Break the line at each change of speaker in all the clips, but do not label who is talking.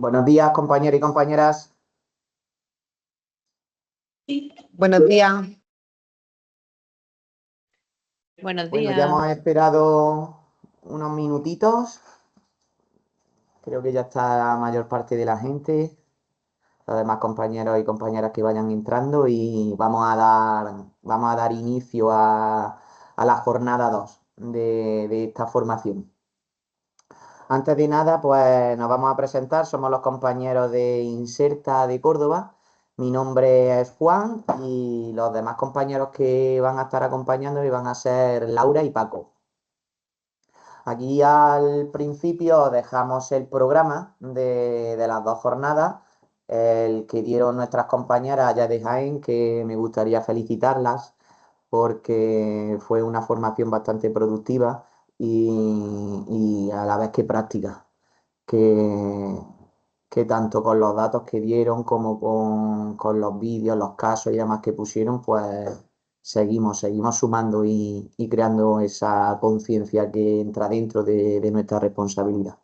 Buenos días, compañeros y compañeras.
Buenos días.
Buenos
Bueno, ya
días.
hemos esperado unos minutitos. Creo que ya está la mayor parte de la gente, los demás compañeros y compañeras que vayan entrando y vamos a dar inicio a la jornada 2 de esta formación. Antes de nada, pues nos vamos a presentar. Somos los compañeros de Inserta de Córdoba. Mi nombre es Juan y los demás compañeros que van a estar acompañándonos van a ser Laura y Paco. Aquí al principio dejamos el programa de las dos jornadas, el que dieron nuestras compañeras allá de Jaén, que me gustaría felicitarlas porque fue una formación bastante productiva y a la vez que práctica, que, que tanto con los datos que dieron como con los vídeos, los casos y demás que pusieron, pues seguimos sumando y creando esa conciencia que entra dentro de nuestra responsabilidad.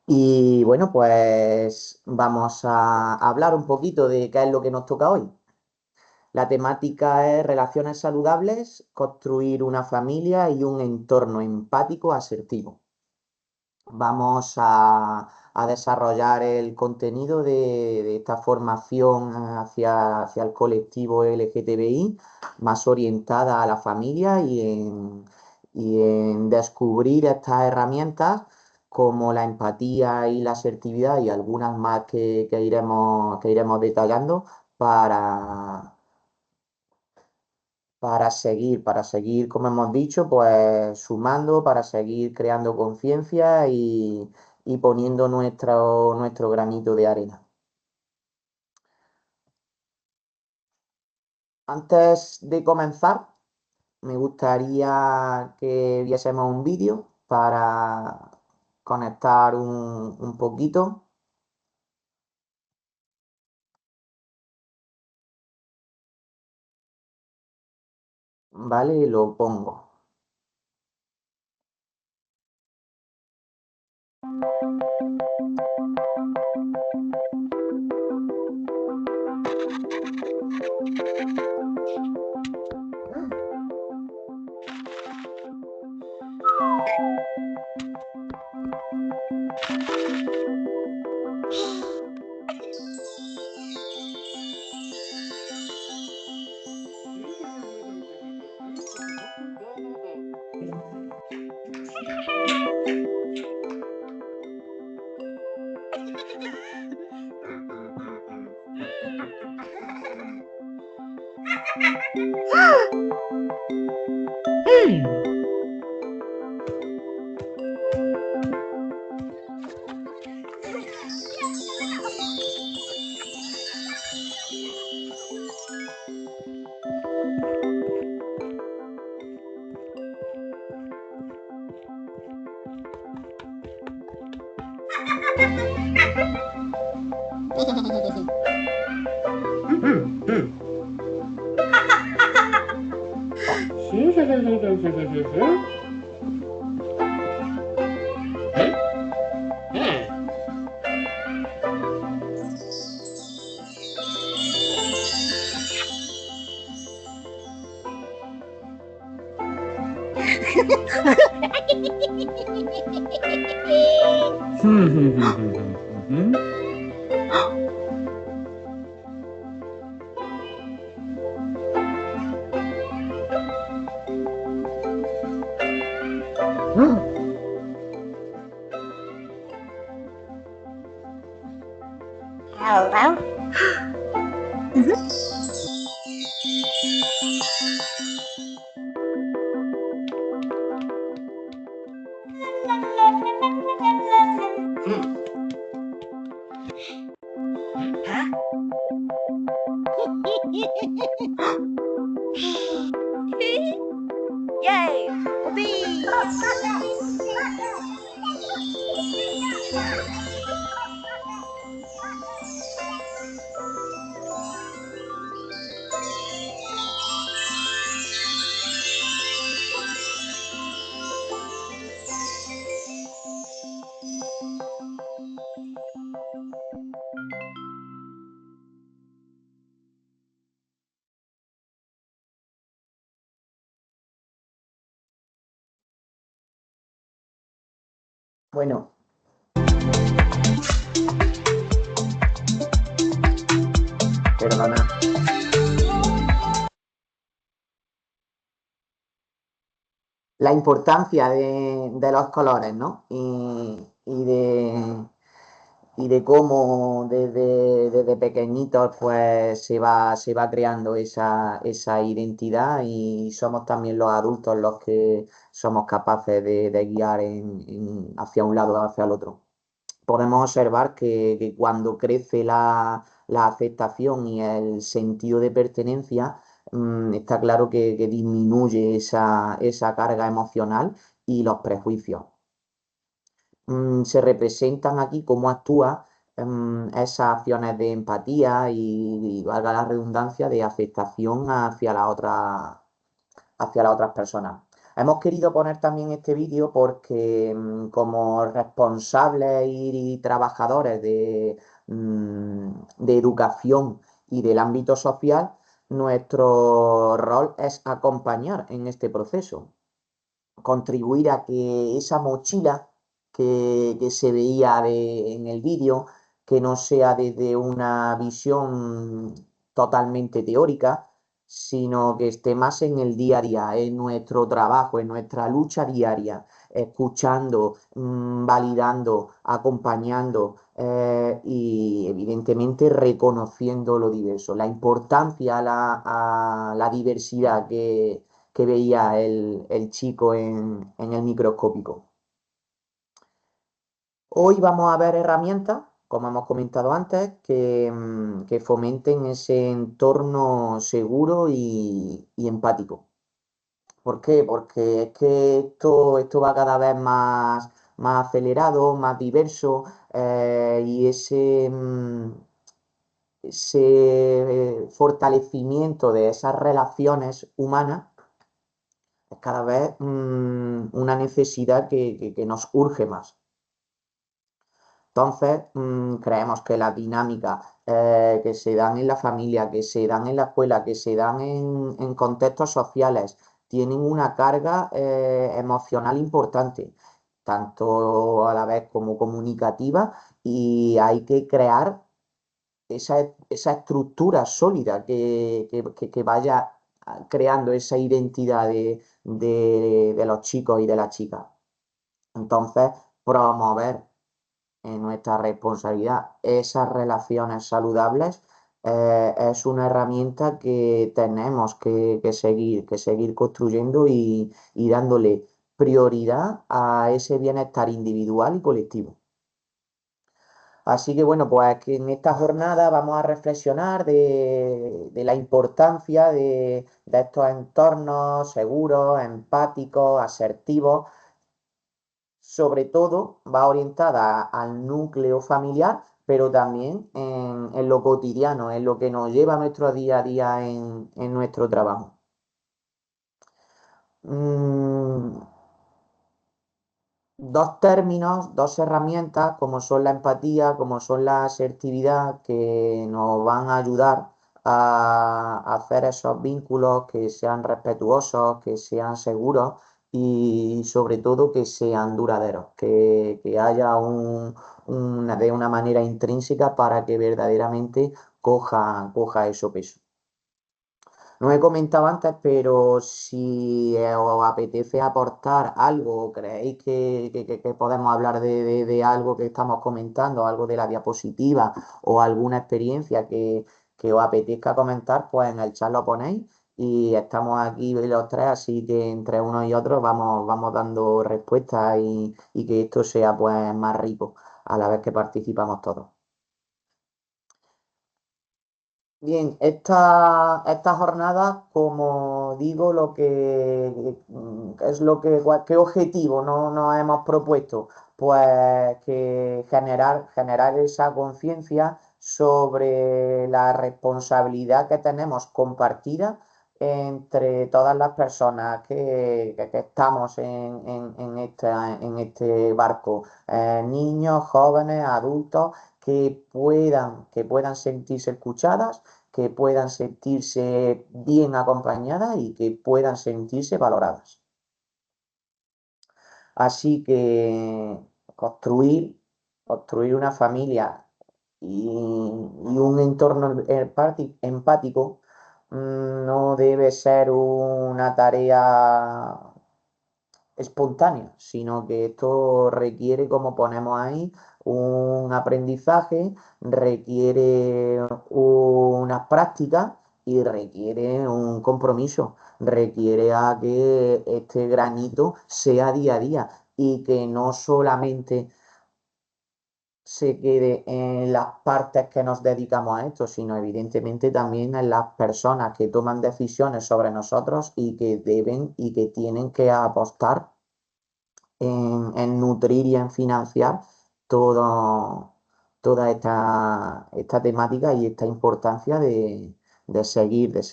Y bueno, pues vamos a hablar un poquito de qué es lo que nos toca hoy. La temática es relaciones saludables, construir una familia y un entorno empático asertivo. Vamos a desarrollar el contenido de esta formación hacia el colectivo LGTBI, más orientada a la familia y en descubrir estas herramientas como la empatía y la asertividad y algunas más que iremos detallando para seguir, como hemos dicho, pues sumando, para seguir creando conciencia y poniendo nuestro granito de arena. Antes de comenzar, me gustaría que viésemos un vídeo para conectar un poquito. Vale, lo pongo.
Yay! Whoopee!
Bueno, perdona. La importancia de los colores, ¿no? Y de cómo desde pequeñitos pues se va creando esa identidad y somos también los adultos los que somos capaces de guiar hacia un lado o hacia el otro. Podemos observar que cuando crece la aceptación y el sentido de pertenencia, está claro que disminuye esa carga emocional y los prejuicios. Se representan aquí cómo actúa esas acciones de empatía y, valga la redundancia, de aceptación hacia las otras personas. Hemos querido poner también este vídeo porque como responsables y trabajadores de educación y del ámbito social, nuestro rol es acompañar en este proceso, contribuir a que esa mochila que se veía en el vídeo, que no sea desde una visión totalmente teórica, sino que esté más en el día a día, en nuestro trabajo, en nuestra lucha diaria, escuchando, validando, acompañando y evidentemente reconociendo lo diverso, la importancia a la diversidad que veía el chico en el microscópico. Hoy vamos a ver herramientas, como hemos comentado antes, que fomenten ese entorno seguro y empático. ¿Por qué? Porque es que esto va cada vez más acelerado, más diverso, y ese fortalecimiento de esas relaciones humanas es cada vez una necesidad que nos urge más. Entonces, creemos que las dinámicas que se dan en la familia, que se dan en la escuela, que se dan en contextos sociales, tienen una carga emocional importante, tanto a la vez como comunicativa, y hay que crear esa estructura sólida que vaya creando esa identidad de los chicos y de las chicas. Entonces, promover en nuestra responsabilidad esas relaciones saludables es una herramienta que tenemos que seguir construyendo y dándole prioridad a ese bienestar individual y colectivo. Así que bueno, pues que en esta jornada vamos a reflexionar de la importancia de estos entornos seguros, empáticos, asertivos. Sobre todo va orientada al núcleo familiar, pero también en lo cotidiano, en lo que nos lleva a nuestro día a día en nuestro trabajo. Mm, Dos términos, dos herramientas, como son la empatía, como son la asertividad, que nos van a ayudar a hacer esos vínculos que sean respetuosos, que sean seguros y sobre todo que sean duraderos, que haya de una manera intrínseca para que verdaderamente coja eso peso. No he comentado antes, pero si os apetece aportar algo o creéis que podemos hablar de algo que estamos comentando, algo de la diapositiva o alguna experiencia que os apetezca comentar, pues en el chat lo ponéis y estamos aquí los tres, así que entre unos y otros vamos dando respuestas y que esto sea pues más rico a la vez que participamos todos. Bien, esta jornada, como digo, lo que es ¿qué objetivo no nos hemos propuesto? Pues que generar esa conciencia sobre la responsabilidad que tenemos compartida entre todas las personas que estamos en este barco, niños, jóvenes, adultos que puedan sentirse escuchadas, que puedan sentirse bien acompañadas y que puedan sentirse valoradas. Así que, construir una familia y un entorno empático no debe ser una tarea espontánea, sino que esto requiere, como ponemos ahí, un aprendizaje, requiere unas prácticas y requiere un compromiso, requiere a que este granito sea día a día y que no solamente se quede en las partes que nos dedicamos a esto, sino evidentemente también en las personas que toman decisiones sobre nosotros y que deben y que tienen que apostar en nutrir y en financiar toda esta temática y esta importancia de seguir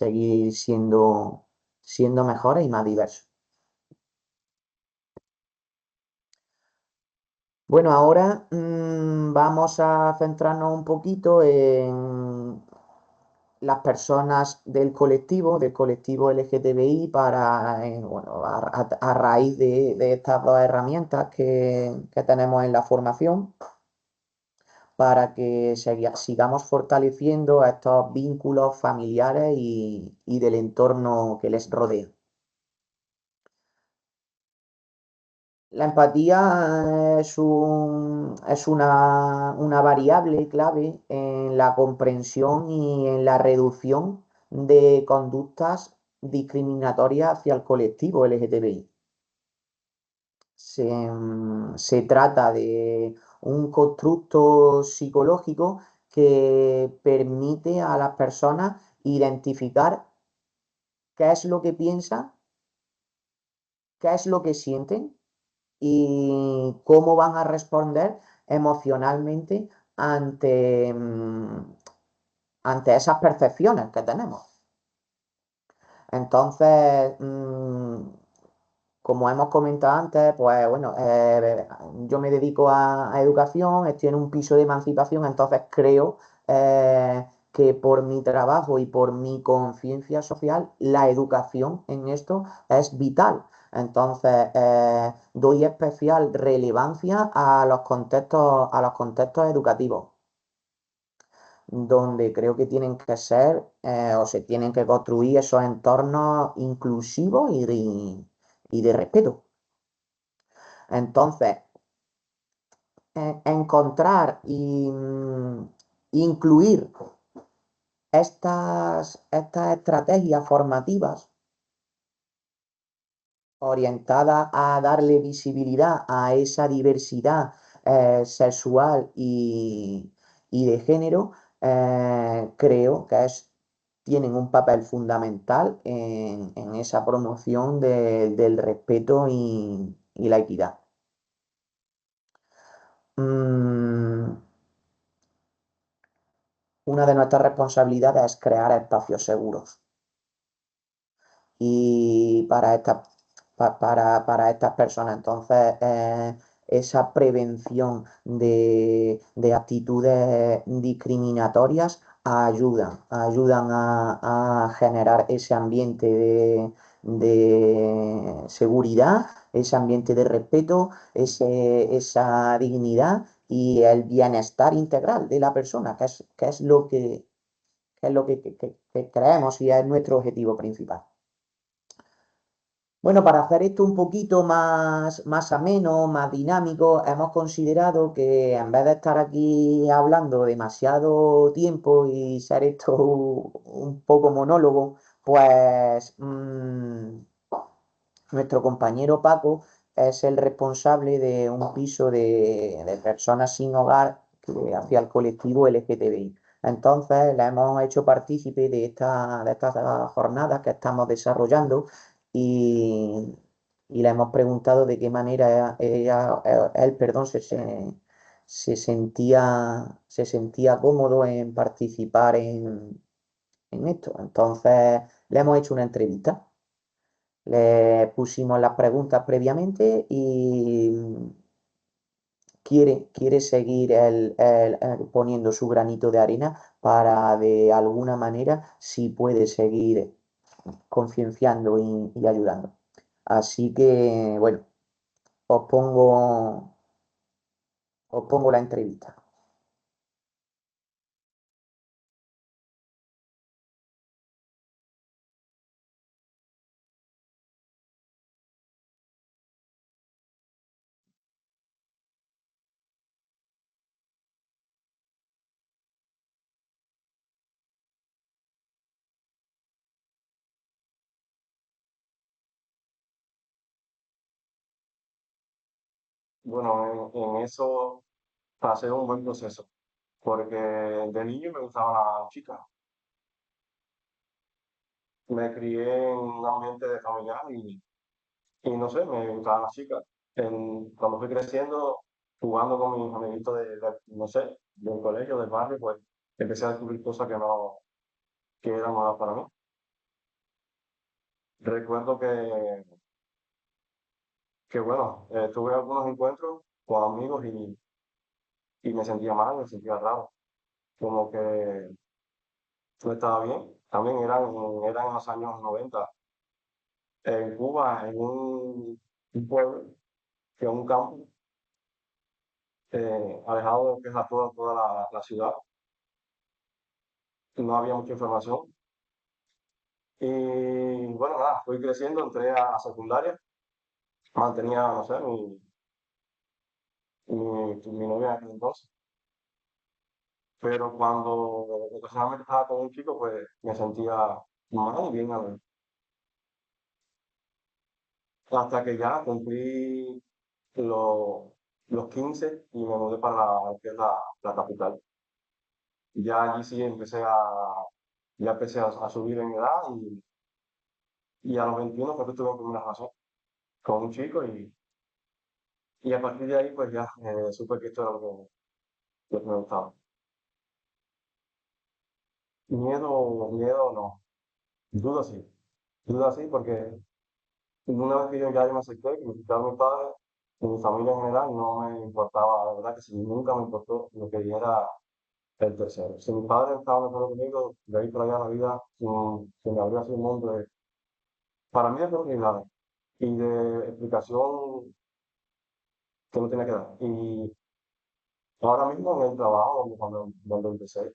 siendo mejores y más diversos. Bueno, ahora vamos a centrarnos un poquito en las personas del colectivo LGTBI, bueno, a raíz de estas dos herramientas que tenemos en la formación, para que sigamos fortaleciendo estos vínculos familiares y del entorno que les rodea. La empatía es una variable clave en la comprensión y en la reducción de conductas discriminatorias hacia el colectivo LGTBI. Se trata de un constructo psicológico que permite a las personas identificar qué es lo que piensan, qué es lo que sienten y cómo van a responder emocionalmente ante esas percepciones que tenemos. Entonces, como hemos comentado antes, pues bueno, yo me dedico a educación, estoy en un piso de emancipación, entonces creo que por mi trabajo y por mi conciencia social, la educación en esto es vital. Entonces, doy especial relevancia a los contextos educativos, donde creo que tienen que ser o se tienen que construir esos entornos inclusivos y de respeto. Entonces, encontrar y incluir estas estrategias formativas orientadas a darle visibilidad a esa diversidad sexual y de género, creo que tienen un papel fundamental en esa promoción del respeto y la equidad. Una de nuestras responsabilidades es crear espacios seguros. Y para estas personas, entonces, esa prevención de actitudes discriminatorias ayudan a generar ese ambiente de seguridad, ese ambiente de respeto, esa dignidad y el bienestar integral de la persona, que es lo que creemos y es nuestro objetivo principal. Bueno, para hacer esto un poquito más ameno, más dinámico, hemos considerado que en vez de estar aquí hablando demasiado tiempo y ser esto un poco monólogo, pues nuestro compañero Paco es el responsable de un piso de personas sin hogar hacia el colectivo LGTBI. Entonces, le hemos hecho partícipe de estas jornadas que estamos desarrollando y le hemos preguntado de qué manera él, perdón, se sentía cómodo en participar en esto. Entonces, le hemos hecho una entrevista. Le pusimos las preguntas previamente y quiere seguir poniendo su granito de arena para de alguna manera si puede seguir concienciando y ayudando. Así que, bueno, os pongo Os pongo la entrevista.
Bueno, en eso pasé un buen proceso, porque de niño me gustaban las chicas. Me crié en un ambiente de familiar y no sé, me gustaban las chicas. Cuando fui creciendo, jugando con mis amiguitos no sé, del colegio, del barrio, pues empecé a descubrir cosas que eran nuevas para mí. Recuerdo que bueno, tuve algunos encuentros con amigos y me sentía mal, me sentía raro, como que no estaba bien. También eran en los años 90 en Cuba, en un pueblo, que es un campo, alejado de lo que es toda la ciudad. No había mucha información. Y bueno, nada, fui creciendo, entré a secundaria, mantenía, no sé, mi novia en aquel entonces. Pero cuando ocasionalmente estaba con un chico, pues me sentía mal y bien a ver. Hasta que ya cumplí los, los 15 y me mudé para lo que es la capital. Ya allí sí ya empecé a subir en edad y a los 21 pues tuve mi primera relación con un chico y a partir de ahí pues ya supe que esto era lo que me gustaba. Miedo no, duda sí, duda sí porque una vez que yo me acepté, que me quitaron mis padres, y mi familia en general no me importaba, la verdad que sí, nunca me importó lo que diera el tercero. Si mis padres estaban de acuerdo conmigo, de ahí para allá la vida se me abrió así un mundo para mí de oportunidades y de explicación que no tenía que dar. Y ahora mismo en el trabajo, cuando empecé,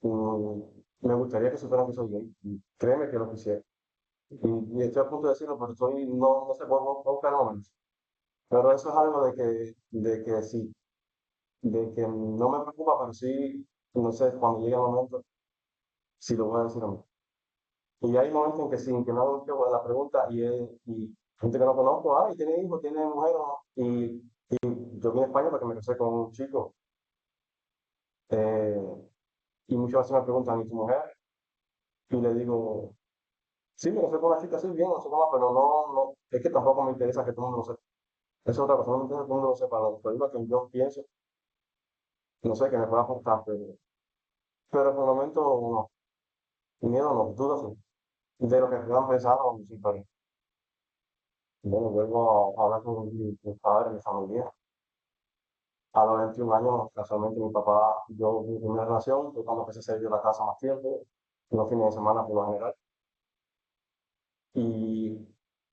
mm, me gustaría que supieran que soy gay. Y créeme que lo quisiera. Y estoy a punto de decirlo, pero no sé, voy a buscar momentos. Pero eso es algo de que sí, de que no me preocupa, pero sí, no sé, cuando llegue el momento, sí lo voy a decir a mí. Y hay momentos en que sí, que no hago mucho la pregunta y gente que no conozco, ay, ¿tiene hijos, tiene mujer o no? Y yo vine a España porque me casé con un chico eh, y muchas veces me preguntan, ¿y tu mujer? Y le digo, sí, me casé con una chica, sí, bien, no sé cómo, pero no, es que tampoco me interesa que todo el mundo lo sepa. Eso es otra cosa, no me interesa que todo el mundo lo sepa, lo problema que yo pienso, no sé, que me pueda afectar, pero por el momento no, miedo no, dudas sí. De lo que puedan pensar, o sí, pero bueno, vuelvo a hablar con mi padre, mi familia. A los 21 años, casualmente mi papá, mi primera relación, fue cuando empecé a salir de la casa más tiempo, los fines de semana por lo general. Y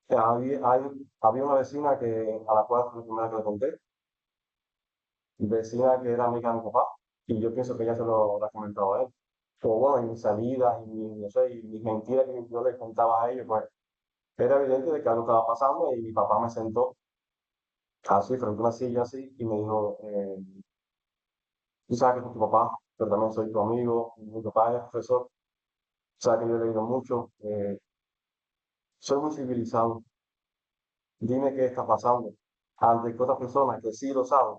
había una vecina a la cual fue la primera que le conté, vecina que era amiga de mi papá, y yo pienso que ella se lo ha comentado a él. Pero bueno, en mis salidas no sé, y mis mentiras que yo le contaba a ellos, pues era evidente de que algo estaba pasando y mi papá me sentó así, frente a una silla así, y me dijo, tú sabes que soy tu papá, pero también soy tu amigo, mi papá es profesor, sabes que yo he leído mucho, soy muy civilizado, dime qué está pasando, ante que otras personas que sí lo saben,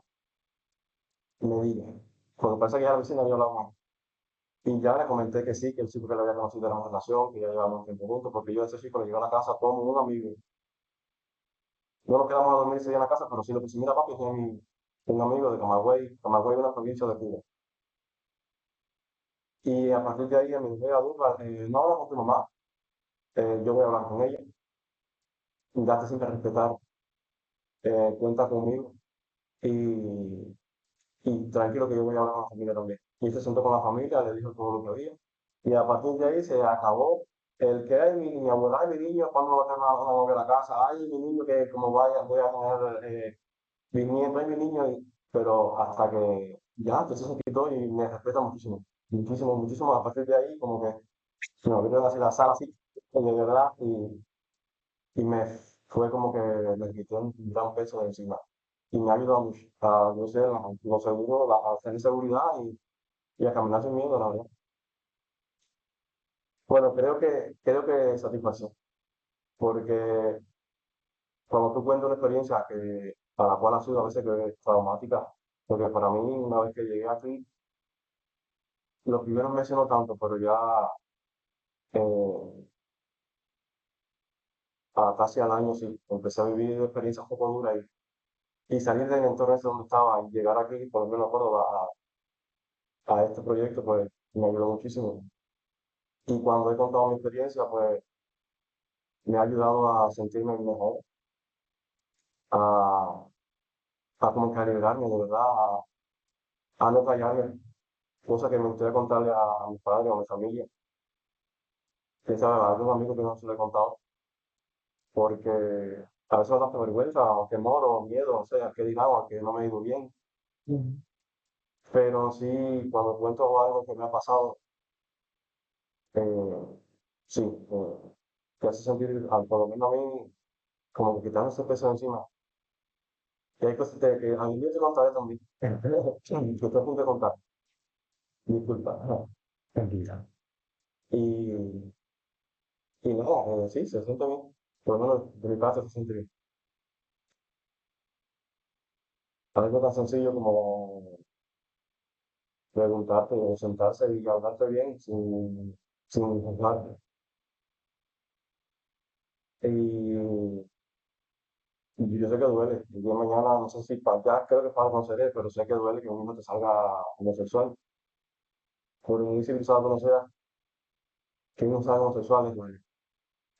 me digan, porque parece que ya la vecina había hablado más. Y ya le comenté que sí, que el chico que le había conocido era una relación, que ya llevábamos un tiempo juntos, porque yo a ese chico le llevé a la casa como un amigo. No nos quedamos a dormir ese día en la casa, pero sí lo que sí, mira papi, un amigo de Camagüey, Camagüey es una provincia de Cuba. Y a partir de ahí me dije, Adulfa, no hablas con tu mamá, yo voy a hablar con ella, date siempre a respetar, cuenta conmigo y tranquilo que yo voy a hablar con la familia también. Y él se sentó con la familia, le dijo todo lo que había. Y a partir de ahí se acabó el que hay mi abuela, ay, mi niño, cuando va a tener una novia a la casa, ay, mi niño, que como voy a tener mi nieto, ay, mi niño. pero hasta que ya, entonces se quitó y me respeta muchísimo, muchísimo, muchísimo. A partir de ahí, como que me abrieron así la sala, así, de verdad, y me fue como que me quitó un gran peso de encima. Y me ha ayudado mucho a, yo sé, lo seguro, a tener seguridad y a caminar sin miedo, la verdad. Bueno, creo que satisfacción, porque cuando tú cuentas una experiencia que, para la cual ha sido a veces que traumática, porque para mí, una vez que llegué aquí, los primeros meses no tanto, pero ya eh, casi al año sí, empecé a vivir experiencias un poco duras y salir del entorno ese donde estaba y llegar aquí, por lo menos a Córdoba, a este proyecto, pues me ayudó muchísimo. Y cuando he contado mi experiencia, pues me ha ayudado a sentirme mejor, a, a como que alegrarme de verdad, a no callarme, cosas que me gustaría contarle a mis padres o a mi familia. Que sabe, a algún amigo que no se lo he contado, porque a veces me da vergüenza, o temor, o miedo, o sea, que digamos, que no me ha ido bien. Pero sí, cuando cuento algo que me ha pasado, eh, sí, te hace sentir, por lo menos a mí, como que quitarme ese peso de encima. Y hay cosas que a mí te contaré también, que estoy a punto de contar, disculpa. Tranquila. Y, y nada, sí, se siente bien, por lo menos de mi parte se siente bien. Algo tan sencillo como preguntarte o sentarse y hablarte bien sin juzgarte. Y, y yo sé que duele. El día de mañana, no sé si ya creo que para conocer, pero sé que duele que un niño te salga homosexual. Por muy civilizado que no sea, que uno salga homosexual duele.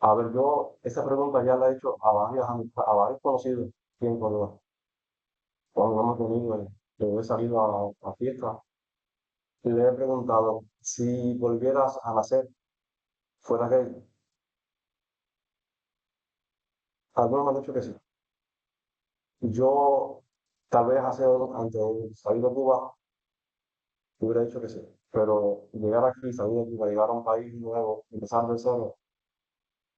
A ver, yo esa pregunta ya la he hecho a varios conocidos aquí en Córdoba. Cuando hemos tenido, he salido a fiestas, le he preguntado si volvieras a nacer, fuera gay. Algunos me han dicho que sí. Yo, tal vez antes de salir de Cuba, hubiera dicho que sí. Pero llegar aquí, salir de Cuba, llegar a un país nuevo, empezar de cero,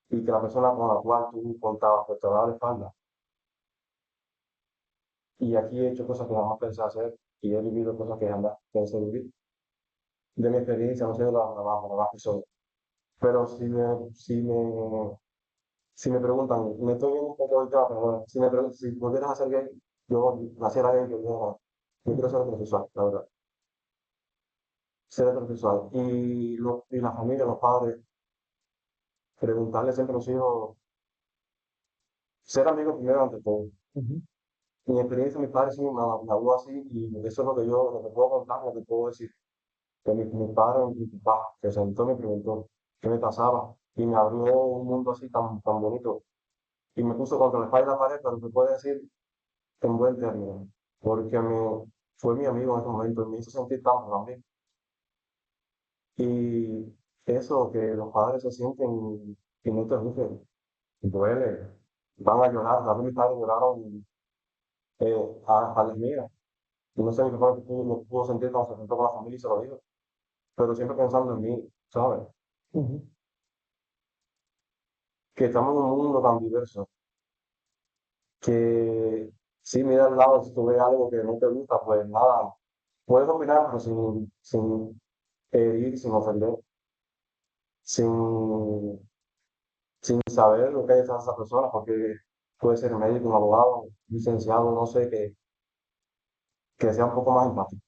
y que la persona con la cual tú contabas, pues te va a dar la espalda. Y aquí he hecho cosas que jamás pensé hacer, y he vivido cosas que jamás pensé vivir. De mi experiencia, no sé de la más que soy. Pero si me preguntan, me estoy viendo un poco del tema, pero bueno, si me preguntan si volvieras a ser gay, yo naciera gay, yo quiero ser heterosexual, la verdad. Ser heterosexual. Y la familia, los padres, preguntarle siempre a los hijos, ser amigos primero ante todo. Mi experiencia, mis padres sí me habló así, y eso es lo que puedo contar, lo que puedo decir. Que mi padre, mi papá, se sentó y me preguntó qué me pasaba, y me abrió un mundo así tan bonito, y me puso contra la espalda y la pared, pero me puede decir en buen término, porque fue mi amigo en ese momento, y me hizo sentir tan también. Y eso, que los padres se sienten y no te juzguen, duele, van a llorar. También mis padres lloraron a las mías. Y no sé mi papá lo pudo sentir cuando se sentó con la familia y se lo dijo, pero siempre pensando en mí, ¿sabes? Que estamos en un mundo tan diverso que si mira al lado, si tú ves algo que no te gusta, pues nada, puedes opinar, pero sin herir, sin ofender, sin, sin saber lo que hay detrás de esa persona, porque puede ser médico, un abogado, licenciado, no sé, que sea un poco más empático.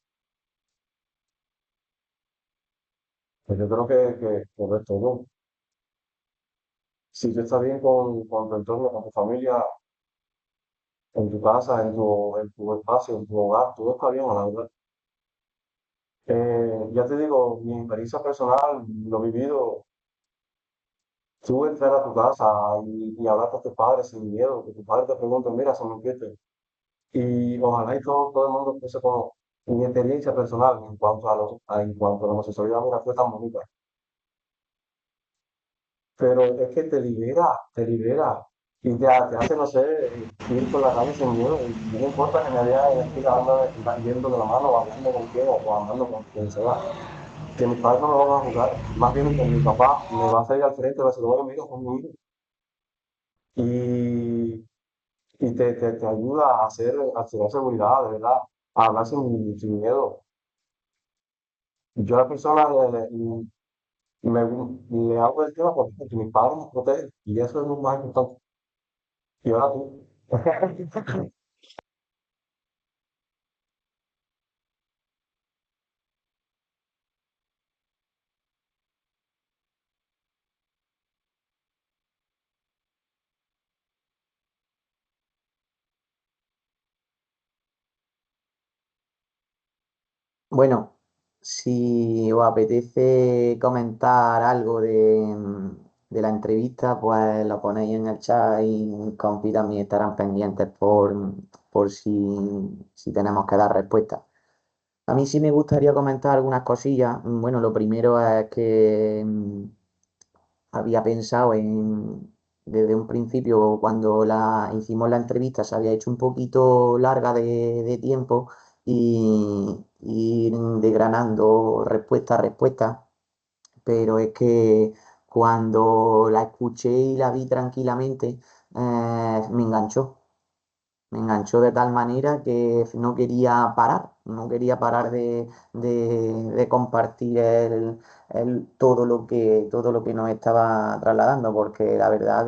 Pues yo creo que sobre todo, si tú estás bien con tu entorno, con tu familia, en tu casa, en tu espacio, en tu hogar, todo está bien, la verdad. Ya te digo, mi experiencia personal, lo vivido, tú entrar a tu casa y hablar con tus padres sin miedo, que tus padres te pregunten, mira, se me inquiete. Y ojalá y todo el mundo fuese como mi experiencia personal en cuanto a la homosexualidad, mira, fue tan bonita. Pero es que te libera, te libera. y te hace, no sé, ir por la calle sin miedo. Y no me importa que me vea en la esquina yendo de la mano o hablando con quien o andando con quien sea. Que mis padres no me van a jugar. Más bien mi papá me va a salir al frente, va a decir, bueno, mira, son mi hijo. Y, te ayuda a hacer seguridad, de verdad, a hablar sin miedo. Yo a la persona le hago el tema porque mis padres me protegen y eso es lo más importante. Y ahora tú.
Bueno, si os apetece comentar algo de la entrevista, pues lo ponéis en el chat y mis compis también estarán pendientes por si tenemos que dar respuesta. A mí sí me gustaría comentar algunas cosillas. Bueno, lo primero es que había pensado desde un principio, cuando hicimos la entrevista, se había hecho un poquito larga de tiempo y ir desgranando respuesta a respuesta, pero es que cuando la escuché y la vi tranquilamente, me enganchó. Me enganchó de tal manera que no quería parar de compartir todo lo que nos estaba trasladando, porque la verdad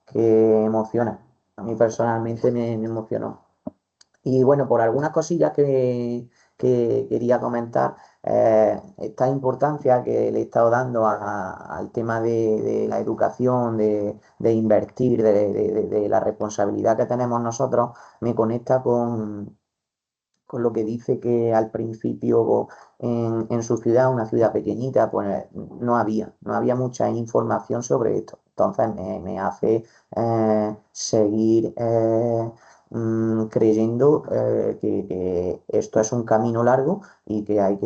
que emociona. A mí personalmente me emocionó. Y bueno, por algunas cosillas que quería comentar, esta importancia que le he estado dando al tema de la educación, de invertir, de la responsabilidad que tenemos nosotros, me conecta con lo que dice que al principio en su ciudad, una ciudad pequeñita, pues no había mucha información sobre esto. Entonces me hace seguir creyendo que esto es un camino largo y que hay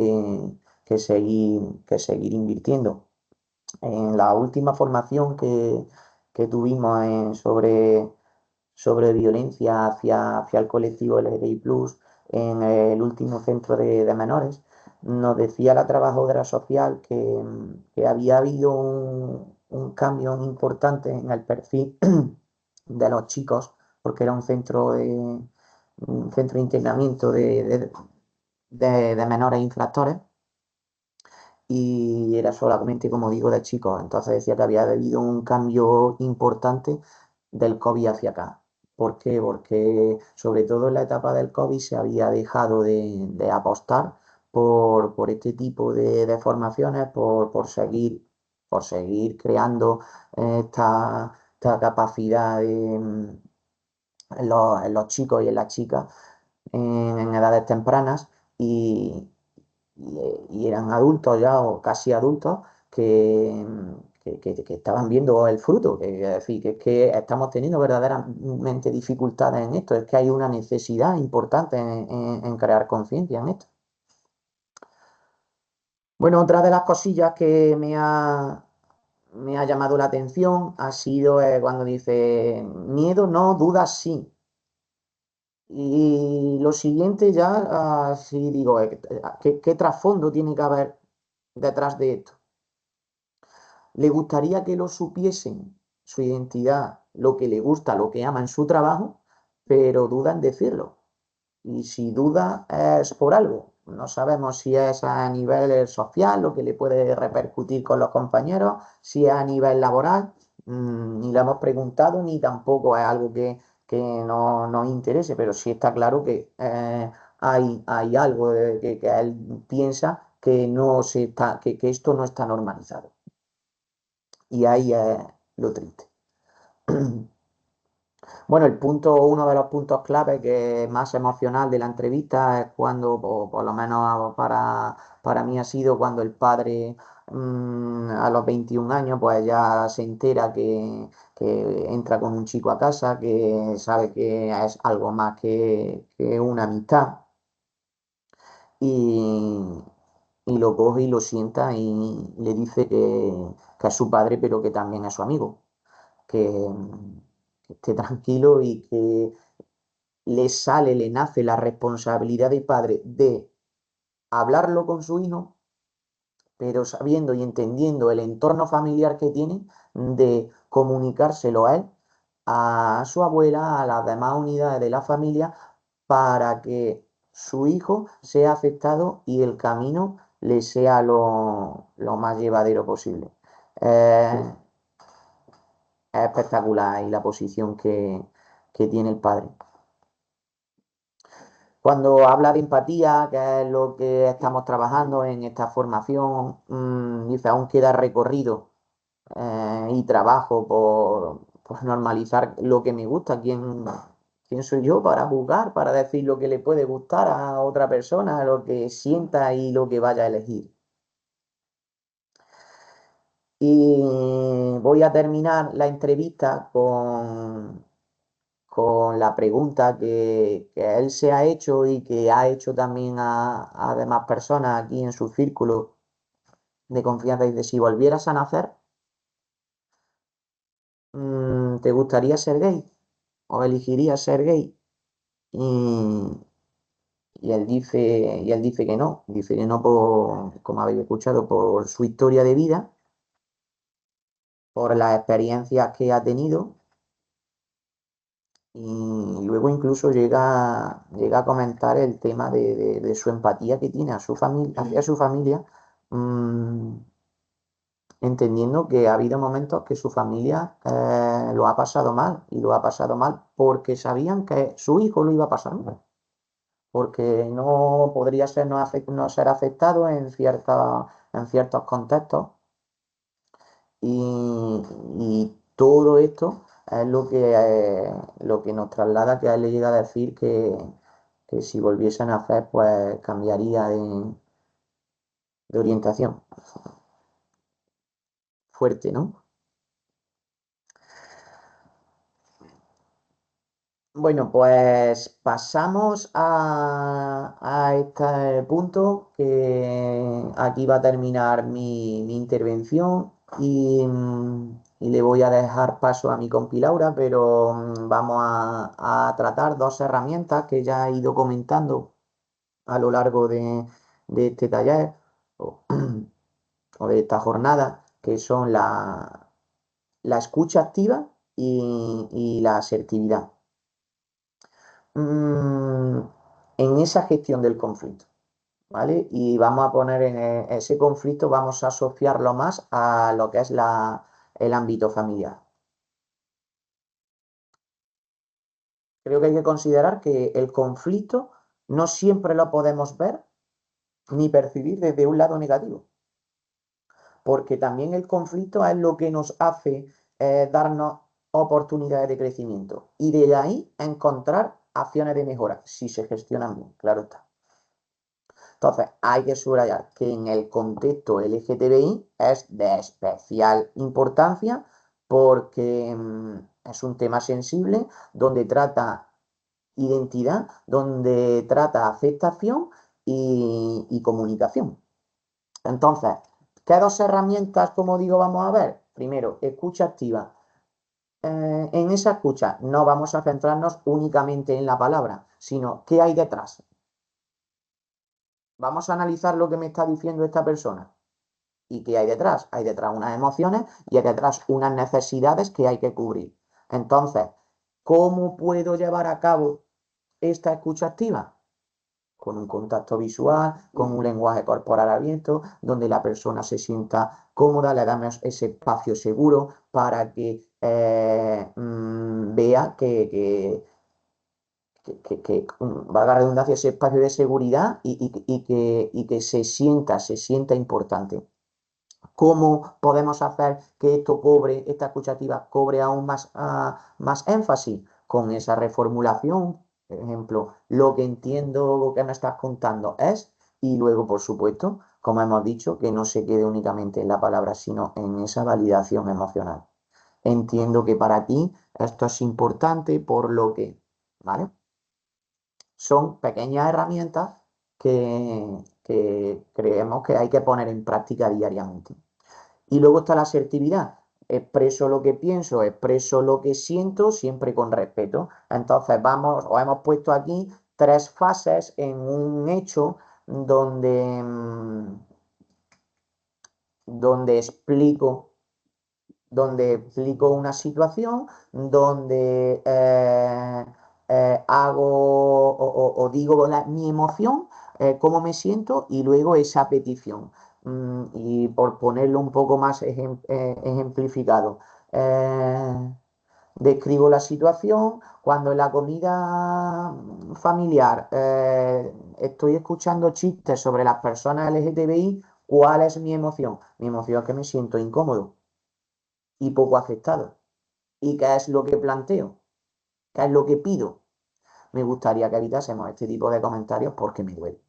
que seguir invirtiendo. En la última formación que tuvimos sobre violencia hacia el colectivo LGTBI+, en el último centro de menores, nos decía la trabajadora social que había habido un cambio importante en el perfil de los chicos, porque era un centro de internamiento de menores infractores, y era solamente, como digo, de chicos. Entonces decía que había habido un cambio importante del COVID hacia acá. ¿Por qué? Porque sobre todo en la etapa del COVID se había dejado de apostar por este tipo de formaciones, por seguir creando esta capacidad en los chicos y en las chicas en edades tempranas, y, y eran adultos ya o casi adultos que estaban viendo el fruto. Es decir, que es que estamos teniendo verdaderamente dificultades en esto, es que hay una necesidad importante en crear conciencia en esto. Bueno, otra de las cosillas que me ha llamado la atención ha sido cuando dice, miedo no, dudas sí. Y lo siguiente ya, sí digo, ¿qué trasfondo tiene que haber detrás de esto? Le gustaría que lo supiesen, su identidad, lo que le gusta, lo que ama en su trabajo, pero duda en decirlo. Y si duda es por algo. No sabemos si es a nivel social, lo que le puede repercutir con los compañeros, si es a nivel laboral, ni le hemos preguntado, ni tampoco es algo que no nos interese, pero sí está claro que hay algo que él piensa que, no se está, que esto no está normalizado. Y ahí es lo triste. Bueno, uno de los puntos clave que es más emocional de la entrevista es cuando, o por lo menos para mí ha sido cuando el padre a los 21 años pues ya se entera que entra con un chico a casa, que sabe que es algo más que una amistad, y, y lo coge y lo sienta y le dice que es su padre pero que también es su amigo. que esté tranquilo y que le nace la responsabilidad de padre de hablarlo con su hijo, pero sabiendo y entendiendo el entorno familiar que tiene, de comunicárselo a él, a su abuela, a las demás unidades de la familia, para que su hijo sea aceptado y el camino le sea lo más llevadero posible. Es espectacular y la posición que tiene el padre. Cuando habla de empatía, que es lo que estamos trabajando en esta formación, dice, aún queda recorrido y trabajo por normalizar lo que me gusta. ¿Quién soy yo para juzgar, para decir lo que le puede gustar a otra persona, lo que sienta y lo que vaya a elegir? Y voy a terminar la entrevista con la pregunta que él se ha hecho y que ha hecho también a demás personas aquí en su círculo de confianza. Dice, si volvieras a nacer, ¿te gustaría ser gay? ¿O elegirías ser gay? Y él dice que no por, como habéis escuchado, por su historia de vida, por las experiencias que ha tenido. Y luego incluso llega a comentar el tema de su empatía que tiene hacia su familia, entendiendo que ha habido momentos que su familia lo ha pasado mal, y lo ha pasado mal porque sabían que su hijo lo iba a pasar mal, porque no podría ser no ser afectado en ciertos contextos. Y todo esto es lo que nos traslada, que a él le llega a decir que si volviesen a hacer, pues cambiaría de orientación. Fuerte, ¿no? Bueno, pues pasamos a este punto, que aquí va a terminar mi intervención y le voy a dejar paso a mi compi Laura, pero vamos a tratar dos herramientas que ya he ido comentando a lo largo de este taller o, o de esta jornada, que son la escucha activa y la asertividad. En esa gestión del conflicto, ¿vale? Y vamos a poner en ese conflicto, vamos a asociarlo más a lo que es el ámbito familiar. Creo que hay que considerar que el conflicto no siempre lo podemos ver ni percibir desde un lado negativo, porque también el conflicto es lo que nos hace darnos oportunidades de crecimiento y de ahí encontrar acciones de mejora, si se gestionan bien, claro está. Entonces, hay que subrayar que en el contexto LGTBI es de especial importancia, porque es un tema sensible donde trata identidad, donde trata aceptación y comunicación. Entonces, ¿qué dos herramientas, como digo, vamos a ver? Primero, escucha activa. En esa escucha no vamos a centrarnos únicamente en la palabra, sino qué hay detrás. Vamos a analizar lo que me está diciendo esta persona. ¿Y qué hay detrás? Hay detrás unas emociones y hay detrás unas necesidades que hay que cubrir. Entonces, ¿cómo puedo llevar a cabo esta escucha activa? Con un contacto visual, con un lenguaje corporal abierto, donde la persona se sienta cómoda, le damos ese espacio seguro para que vea valga la redundancia, ese espacio de seguridad y que se sienta importante. ¿Cómo podemos hacer que esta escuchativa cobre aún más énfasis? Con esa reformulación, por ejemplo, lo que entiendo que me estás contando es, y luego, por supuesto, como hemos dicho, que no se quede únicamente en la palabra, sino en esa validación emocional. Entiendo que para ti esto es importante por lo que, ¿vale? Son pequeñas herramientas que creemos que hay que poner en práctica diariamente. Y luego está la asertividad. expreso lo que pienso, expreso lo que siento, siempre con respeto. Entonces os hemos puesto aquí 3 fases en un hecho donde, donde explico, donde explico una situación, donde hago o digo mi emoción, cómo me siento y luego esa petición. Y por ponerlo un poco más ejemplificado, describo la situación cuando en la comida familiar estoy escuchando chistes sobre las personas LGTBI. ¿Cuál es mi emoción? Mi emoción es que me siento incómodo y poco aceptado. ¿Y qué es lo que planteo? ¿Qué es lo que pido? Me gustaría que evitásemos este tipo de comentarios porque me duele.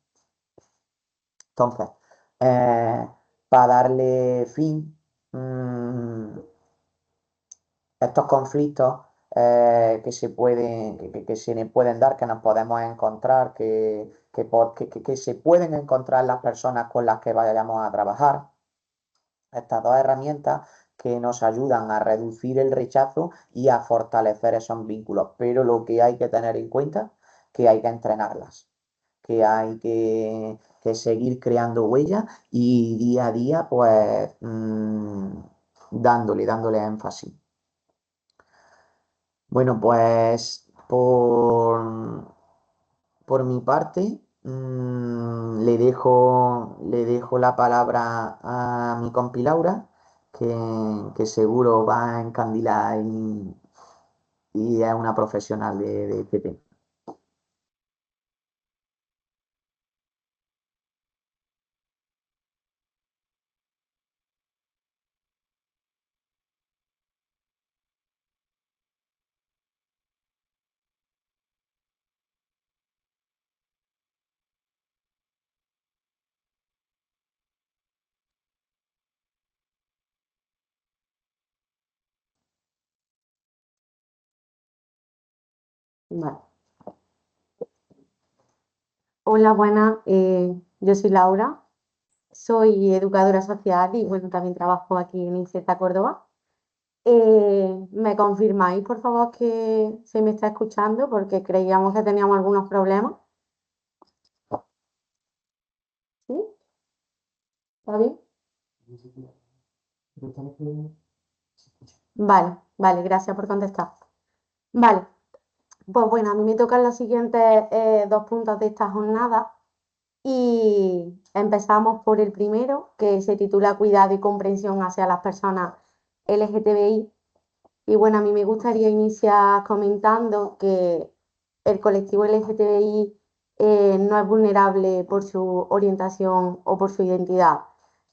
Entonces, para darle fin a estos conflictos que se pueden, que se le pueden dar, que nos podemos encontrar, que se pueden encontrar las personas con las que vayamos a trabajar, estas 2 herramientas que nos ayudan a reducir el rechazo y a fortalecer esos vínculos. Pero lo que hay que tener en cuenta es que hay que entrenarlas, que hay que seguir creando huellas y día a día, pues, dándole énfasis. Bueno, pues por mi parte, le dejo la palabra a mi compi Laura, que seguro va a encandilar y es una profesional de este tema.
Vale. Hola, buenas. Yo soy Laura, soy educadora social y bueno, también trabajo aquí en INCETA Córdoba. ¿Me confirmáis, por favor, que se me está escuchando? Porque creíamos que teníamos algunos problemas. ¿Sí? ¿Está bien? Vale, vale, gracias por contestar. Vale, pues bueno, a mí me tocan los siguientes 2 puntos de esta jornada. Y empezamos por el primero, que se titula Cuidado y comprensión hacia las personas LGTBI. Y bueno, a mí me gustaría iniciar comentando que el colectivo LGTBI no es vulnerable por su orientación o por su identidad.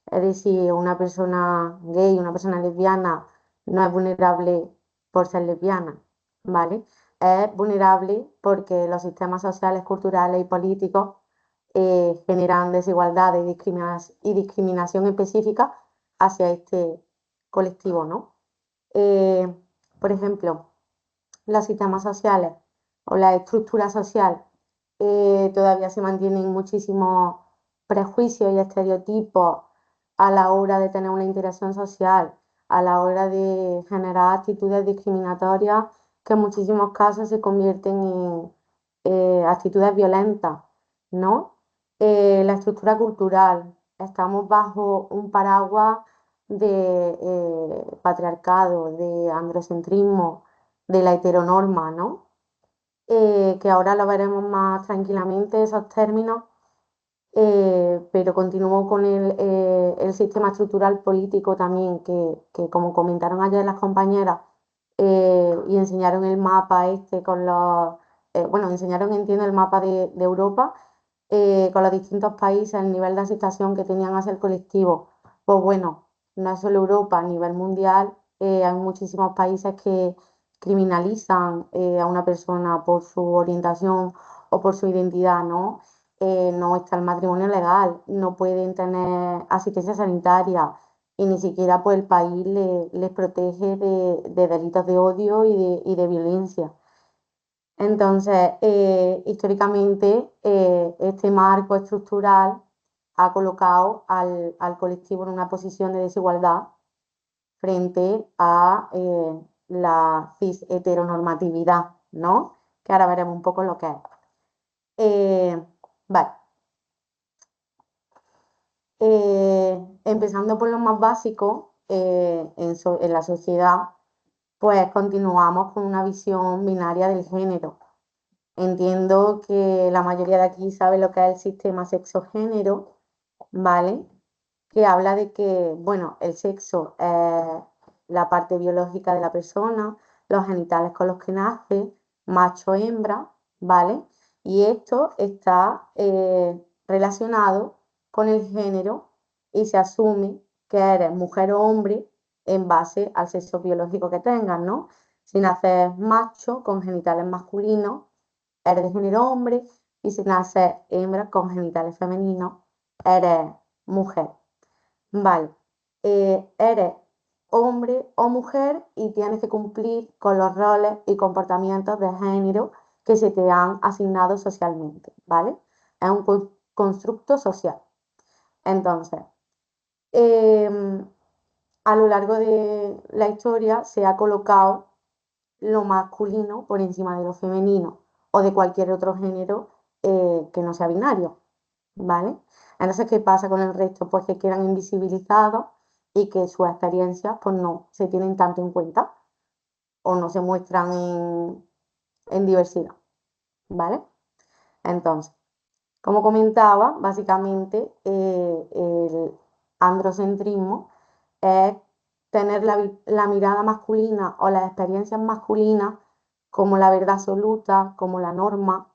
Es decir, una persona gay, una persona lesbiana no es vulnerable por ser lesbiana, ¿vale? Es vulnerable porque los sistemas sociales, culturales y políticos generan desigualdades y discriminación específica hacia este colectivo, ¿no? Eh, por ejemplo, los sistemas sociales o la estructura social todavía se mantienen muchísimos prejuicios y estereotipos a la hora de tener una interacción social, a la hora de generar actitudes discriminatorias que en muchísimos casos se convierten en actitudes violentas, ¿no? La estructura cultural, estamos bajo un paraguas de patriarcado, de androcentrismo, de la heteronorma, ¿no? Que ahora lo veremos más tranquilamente, esos términos, pero continúo con el sistema estructural político también, que como comentaron ayer las compañeras, y enseñaron el mapa este con los, bueno, enseñaron, entiendo, el mapa de Europa, con los distintos países, el nivel de aceptación que tenían hacia el colectivo. Pues bueno, no es solo Europa, a nivel mundial, hay muchísimos países que criminalizan a una persona por su orientación o por su identidad, ¿no? No está el matrimonio legal, no pueden tener asistencia sanitaria y ni siquiera pues, el país les protege de delitos de odio y de violencia. Entonces, históricamente, este marco estructural ha colocado al colectivo en una posición de desigualdad frente a la cis heteronormatividad, ¿no? Que ahora veremos un poco lo que es. Vale. Empezando por lo más básico, en la sociedad, pues continuamos con una visión binaria del género. Entiendo que la mayoría de aquí sabe lo que es el sistema sexo-género, ¿vale? Que habla de que, bueno, el sexo es la parte biológica de la persona, los genitales con los que nace, macho, hembra, ¿vale? Y esto está relacionado con el género y se asume que eres mujer o hombre en base al sexo biológico que tengas, ¿no? Si naces macho con genitales masculinos, eres de género hombre, y si naces hembra con genitales femeninos, eres mujer. Vale, eres hombre o mujer y tienes que cumplir con los roles y comportamientos de género que se te han asignado socialmente, ¿vale? Es un constructo social. Entonces, a lo largo de la historia se ha colocado lo masculino por encima de lo femenino o de cualquier otro género que no sea binario, ¿vale? Entonces, ¿qué pasa con el resto? Pues que quedan invisibilizados y que sus experiencias pues no se tienen tanto en cuenta o no se muestran en diversidad, ¿vale? Entonces, como comentaba, básicamente el androcentrismo es tener la mirada masculina o las experiencias masculinas como la verdad absoluta, como la norma,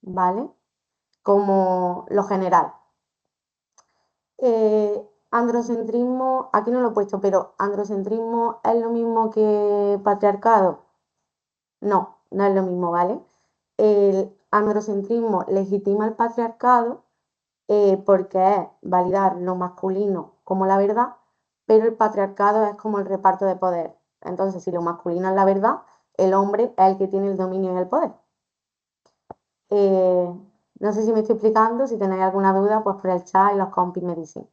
¿vale? Como lo general. Androcentrismo, aquí no lo he puesto, pero androcentrismo es lo mismo que patriarcado. No, no es lo mismo, ¿vale? El androcentrismo legitima el patriarcado porque es validar lo masculino como la verdad, pero el patriarcado es como el reparto de poder. Entonces, si lo masculino es la verdad, el hombre es el que tiene el dominio y el poder. No sé si me estoy explicando, si tenéis alguna duda, pues por el chat y los compis me dicen.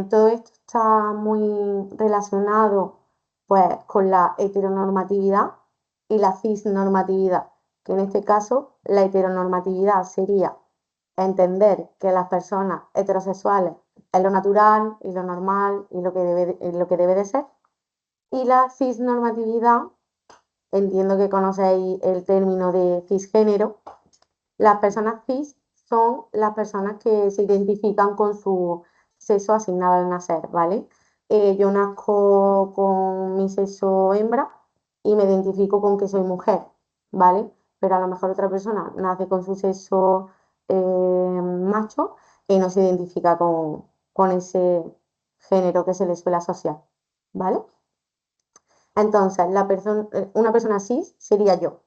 Todo esto está muy relacionado pues, con la heteronormatividad y la cisnormatividad, que en este caso la heteronormatividad sería entender que las personas heterosexuales es lo natural y lo normal y lo que debe de ser. Y la cisnormatividad, entiendo que conocéis el término de cisgénero. Las personas cis son las personas que se identifican con su sexo asignado al nacer, ¿vale? Yo nazco con mi sexo hembra y me identifico con que soy mujer, ¿vale? Pero a lo mejor otra persona nace con su sexo macho y no se identifica con ese género que se le suele asociar, ¿vale? Entonces, una persona cis sería yo.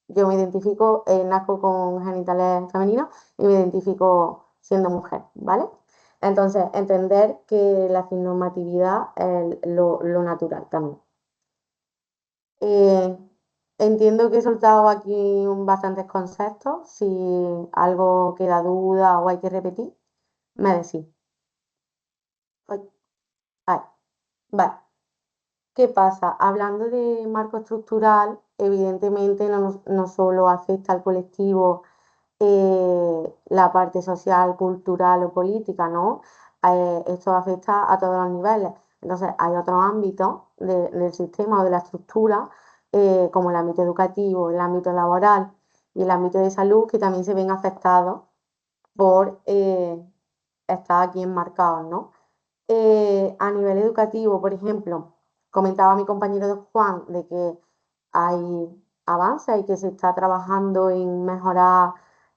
Yo me identifico, nazco con genitales femeninos y me identifico siendo mujer, ¿vale? Entonces, entender que la cisnormatividad es lo natural también. Eh, entiendo que he soltado aquí bastantes conceptos. Si algo queda duda o hay que repetir, me decís. Ay, ay, vale. ¿Qué pasa? Hablando de marco estructural, evidentemente no solo afecta al colectivo la parte social, cultural o política, ¿no? Esto afecta a todos los niveles. Entonces, hay otros ámbitos del sistema o de la estructura, como el ámbito educativo, el ámbito laboral y el ámbito de salud, que también se ven afectados por estar aquí enmarcados, ¿no? A nivel educativo, por ejemplo, comentaba mi compañero Juan de que hay avances y que se está trabajando en mejorar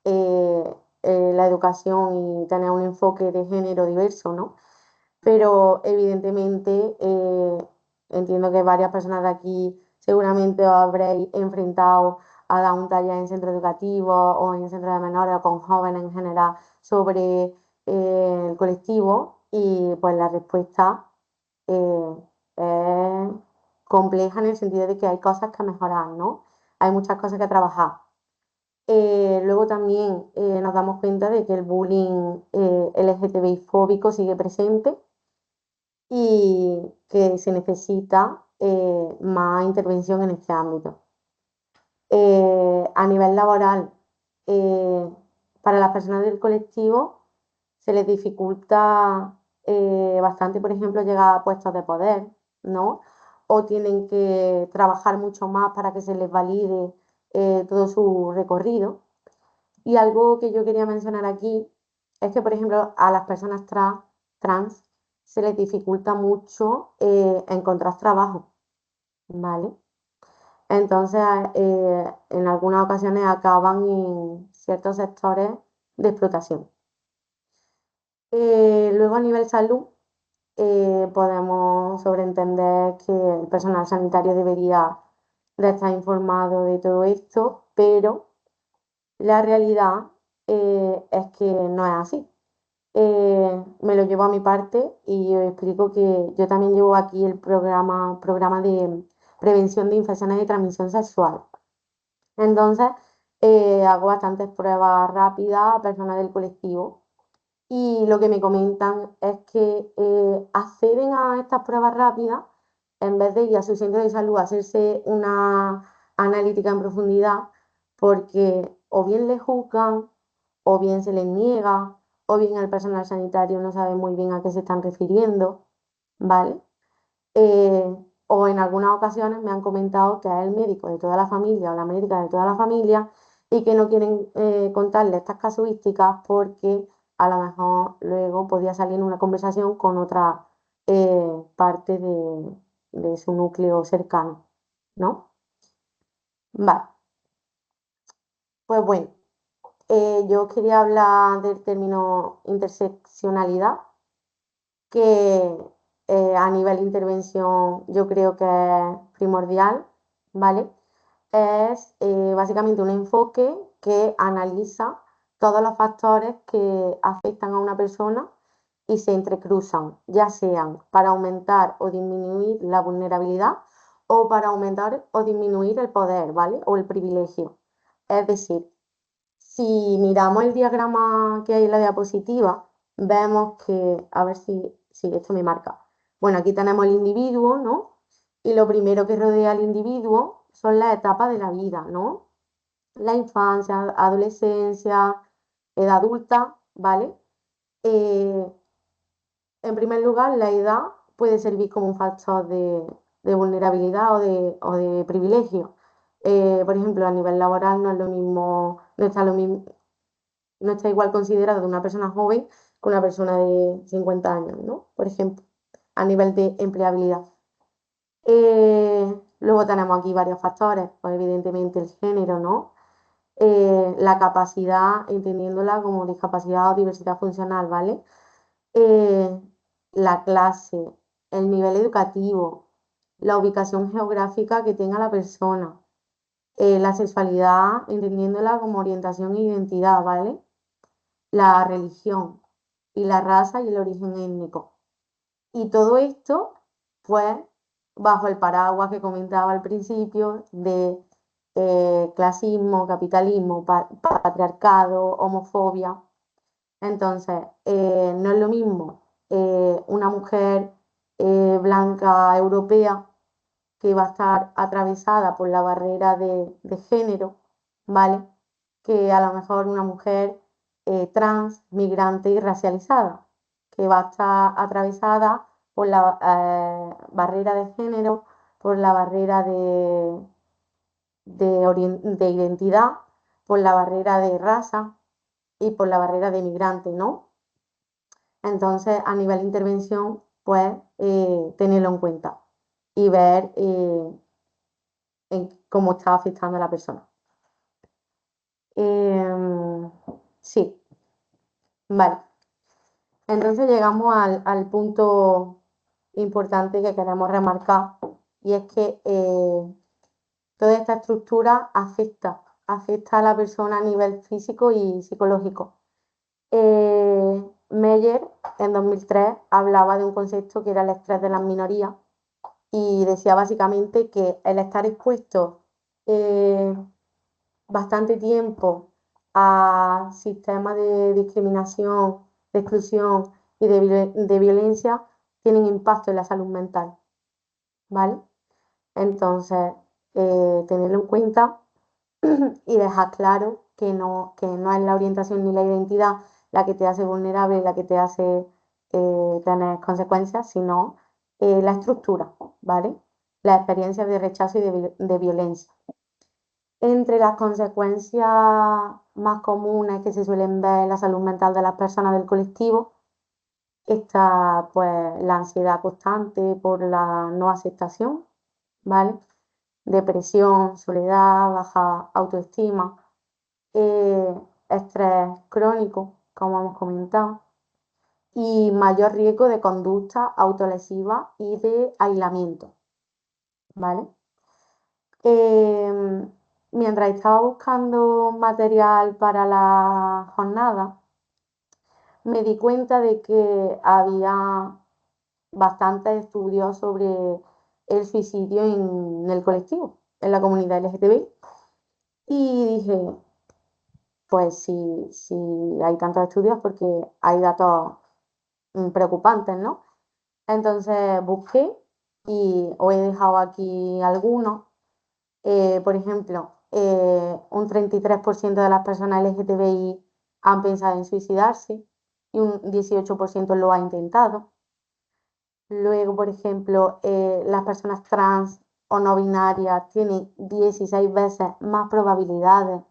la educación y tener un enfoque de género diverso, ¿no? Pero evidentemente entiendo que varias personas de aquí seguramente os habréis enfrentado a dar un taller en centro educativo o en centro de menores o con jóvenes en general sobre el colectivo y pues la respuesta eh, es compleja en el sentido de que hay cosas que mejorar, ¿no? Hay muchas cosas que trabajar. Luego también nos damos cuenta de que el bullying LGTBI fóbico sigue presente y que se necesita más intervención en este ámbito. A nivel laboral, eh, para las personas del colectivo se les dificulta bastante, por ejemplo, llegar a puestos de poder, ¿no? O tienen que trabajar mucho más para que se les valide todo su recorrido. Y algo que yo quería mencionar aquí es que, por ejemplo, a las personas trans se les dificulta mucho encontrar trabajo, ¿vale? Entonces, en algunas ocasiones acaban en ciertos sectores de explotación. Luego, a nivel salud, podemos sobreentender que el personal sanitario debería de estar informado de todo esto, pero la realidad es que no es así. Me lo llevo a mi parte y os explico que yo también llevo aquí el programa de prevención de infecciones de transmisión sexual. Entonces, hago bastantes pruebas rápidas a personas del colectivo y lo que me comentan es que acceden a estas pruebas rápidas en vez de ir a su centro de salud a hacerse una analítica en profundidad porque o bien le juzgan o bien se les niega o bien el personal sanitario no sabe muy bien a qué se están refiriendo, ¿vale? O en algunas ocasiones me han comentado que es el médico de toda la familia o la médica de toda la familia y que no quieren contarle estas casuísticas porque a lo mejor luego podía salir en una conversación con otra parte de su núcleo cercano, ¿no? Vale, pues bueno, yo quería hablar del término interseccionalidad que a nivel de intervención yo creo que es primordial, ¿vale? Es básicamente un enfoque que analiza todos los factores que afectan a una persona y se entrecruzan, ya sean para aumentar o disminuir la vulnerabilidad o para aumentar o disminuir el poder, ¿vale? O el privilegio. Es decir, si miramos el diagrama que hay en la diapositiva, vemos que, a ver si esto me marca. Bueno, aquí tenemos el individuo, ¿no? Y lo primero que rodea al individuo son las etapas de la vida, ¿no? La infancia, adolescencia, edad adulta, ¿vale? Eh, en primer lugar, la edad puede servir como un factor de vulnerabilidad o de privilegio. Por ejemplo, a nivel laboral no es lo mismo, no está igual considerado de una persona joven que una persona de 50 años, ¿no? Por ejemplo, a nivel de empleabilidad. Luego tenemos aquí varios factores, pues evidentemente el género, ¿no? La capacidad, entendiéndola como discapacidad o diversidad funcional, ¿vale? Eh, la clase, el nivel educativo, la ubicación geográfica que tenga la persona, la sexualidad, entendiéndola como orientación e identidad, ¿vale? La religión y la raza y el origen étnico. Y todo esto, pues, bajo el paraguas que comentaba al principio de clasismo, capitalismo, patriarcado, homofobia. Entonces, no es lo mismo una mujer blanca europea que va a estar atravesada por la barrera de género, ¿vale? Que a lo mejor una mujer trans, migrante y racializada, que va a estar atravesada por la barrera de género, por la barrera de identidad, por la barrera de raza y por la barrera de migrante, ¿no? Entonces, a nivel de intervención, pues tenerlo en cuenta y ver en cómo está afectando a la persona. Sí, vale. Entonces llegamos al punto importante que queremos remarcar y es que toda esta estructura afecta a la persona a nivel físico y psicológico. Meyer en 2003 hablaba de un concepto que era el estrés de las minorías y decía básicamente que el estar expuesto bastante tiempo a sistemas de discriminación, de exclusión y de violencia tienen impacto en la salud mental, ¿vale? Entonces, tenerlo en cuenta y dejar claro que no es la orientación ni la identidad la que te hace vulnerable, la que te hace tener consecuencias, sino la estructura, ¿vale? La experiencia de rechazo y de violencia. Entre las consecuencias más comunes que se suelen ver en la salud mental de las personas del colectivo está pues la ansiedad constante por la no aceptación, ¿vale? Depresión, soledad, baja autoestima, estrés crónico, como hemos comentado, y mayor riesgo de conducta autolesiva y de aislamiento, ¿vale? Mientras estaba buscando material para la jornada, me di cuenta de que había bastantes estudios sobre el suicidio en el colectivo, en la comunidad LGTBI. Y dije, pues si hay tantos estudios porque hay datos preocupantes, ¿no? Entonces busqué y os he dejado aquí algunos. Por ejemplo, un 33% de las personas LGTBI han pensado en suicidarse y un 18% lo ha intentado. Luego, por ejemplo, las personas trans o no binarias tienen 16 veces más probabilidades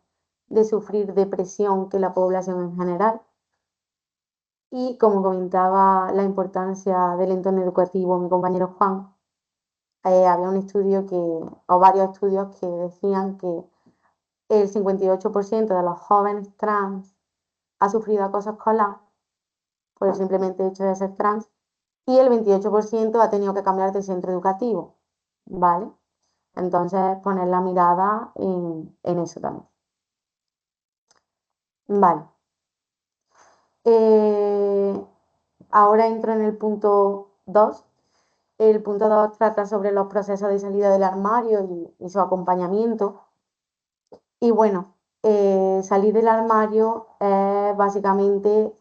de sufrir depresión que la población en general. Y como comentaba la importancia del entorno educativo, mi compañero Juan, había un estudio o varios estudios que decían que el 58% de los jóvenes trans ha sufrido acoso escolar por el simplemente hecho de ser trans y el 28% ha tenido que cambiar de centro educativo, ¿vale? Entonces, poner la mirada en eso también. Vale. Ahora entro en el punto 2. El punto 2 trata sobre los procesos de salida del armario y su acompañamiento. Y bueno, salir del armario es básicamente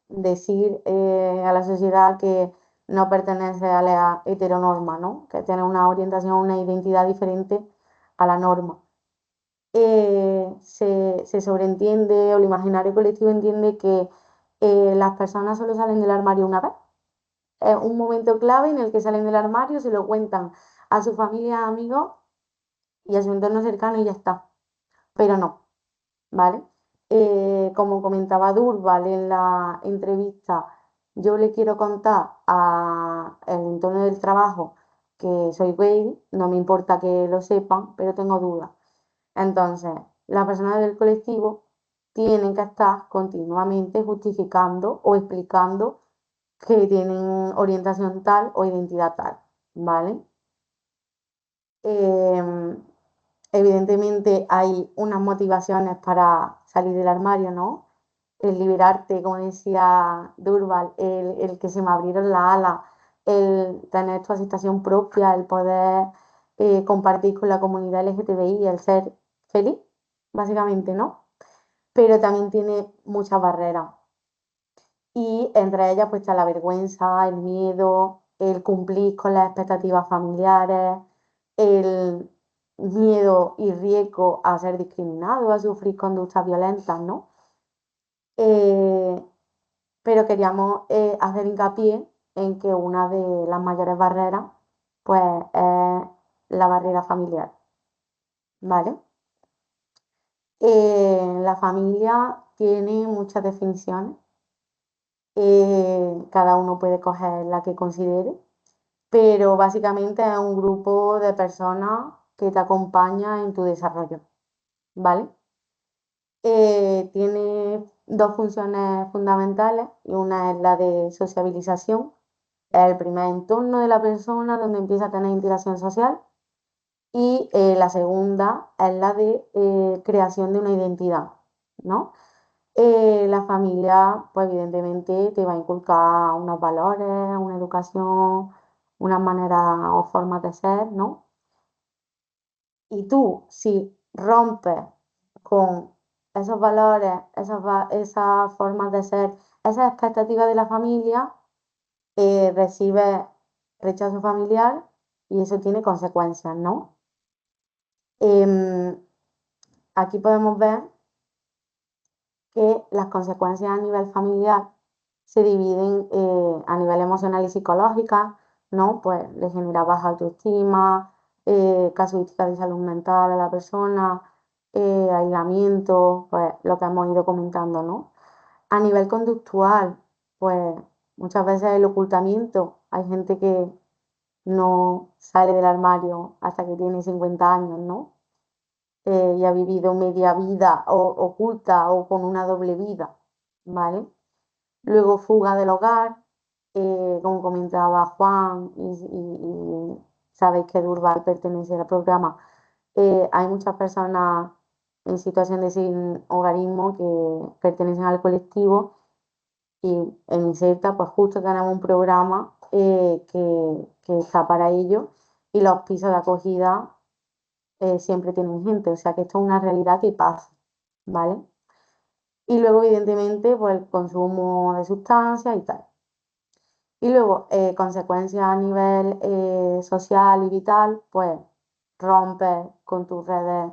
decir a la sociedad que no pertenece a la heteronorma, ¿no? Que tiene una orientación, una identidad diferente a la norma. Se sobreentiende o el imaginario colectivo entiende que las personas solo salen del armario una vez. Es un momento clave en el que salen del armario, se lo cuentan a su familia, amigos y a su entorno cercano y ya está. Pero no, ¿vale? Como comentaba Durval en la entrevista, yo le quiero contar al entorno del trabajo que soy gay, no me importa que lo sepan, pero tengo dudas. Entonces, las personas del colectivo tienen que estar continuamente justificando o explicando que tienen orientación tal o identidad tal, ¿vale? Evidentemente hay unas motivaciones para salir del armario, ¿no? El liberarte, como decía Durval, el que se me abrieron las alas, el tener tu aceptación propia, el poder compartir con la comunidad LGTBI, el ser feliz, básicamente, ¿no? Pero también tiene muchas barreras. Y entre ellas pues está la vergüenza, el miedo, el cumplir con las expectativas familiares, el miedo y riesgo a ser discriminado, a sufrir conductas violentas, ¿no? Pero queríamos hacer hincapié en que una de las mayores barreras pues es la barrera familiar, ¿vale? La familia tiene muchas definiciones, cada uno puede coger la que considere, pero básicamente es un grupo de personas que te acompaña en tu desarrollo, ¿vale? Tiene dos funciones fundamentales y una es la de sociabilización, es el primer entorno de la persona donde empieza a tener interacción social y la segunda es la de creación de una identidad, ¿no? La familia, pues evidentemente te va a inculcar unos valores, una educación, unas maneras o formas de ser, ¿no? Y tú, si rompes con esos valores, esas formas de ser, esas expectativas de la familia, recibe rechazo familiar y eso tiene consecuencias, ¿no? Aquí podemos ver que las consecuencias a nivel familiar se dividen a nivel emocional y psicológica, ¿no? Pues le genera baja autoestima, casuística de salud mental a la persona, aislamiento, pues lo que hemos ido comentando, ¿no? A nivel conductual, pues muchas veces el ocultamiento, hay gente que no sale del armario hasta que tiene 50 años, ¿no? Y ha vivido media vida oculta o con una doble vida, ¿vale? Luego fuga del hogar, como comentaba Juan, y sabéis que Durval pertenece al programa. Hay muchas personas en situación de sin hogarismo que pertenecen al colectivo y en Inserta pues justo tenemos un programa que está para ello y los pisos de acogida siempre tienen gente, o sea que esto es una realidad que pasa, ¿vale? Y luego evidentemente pues el consumo de sustancias y tal. Y luego, consecuencias a nivel social y vital, pues rompes con tus redes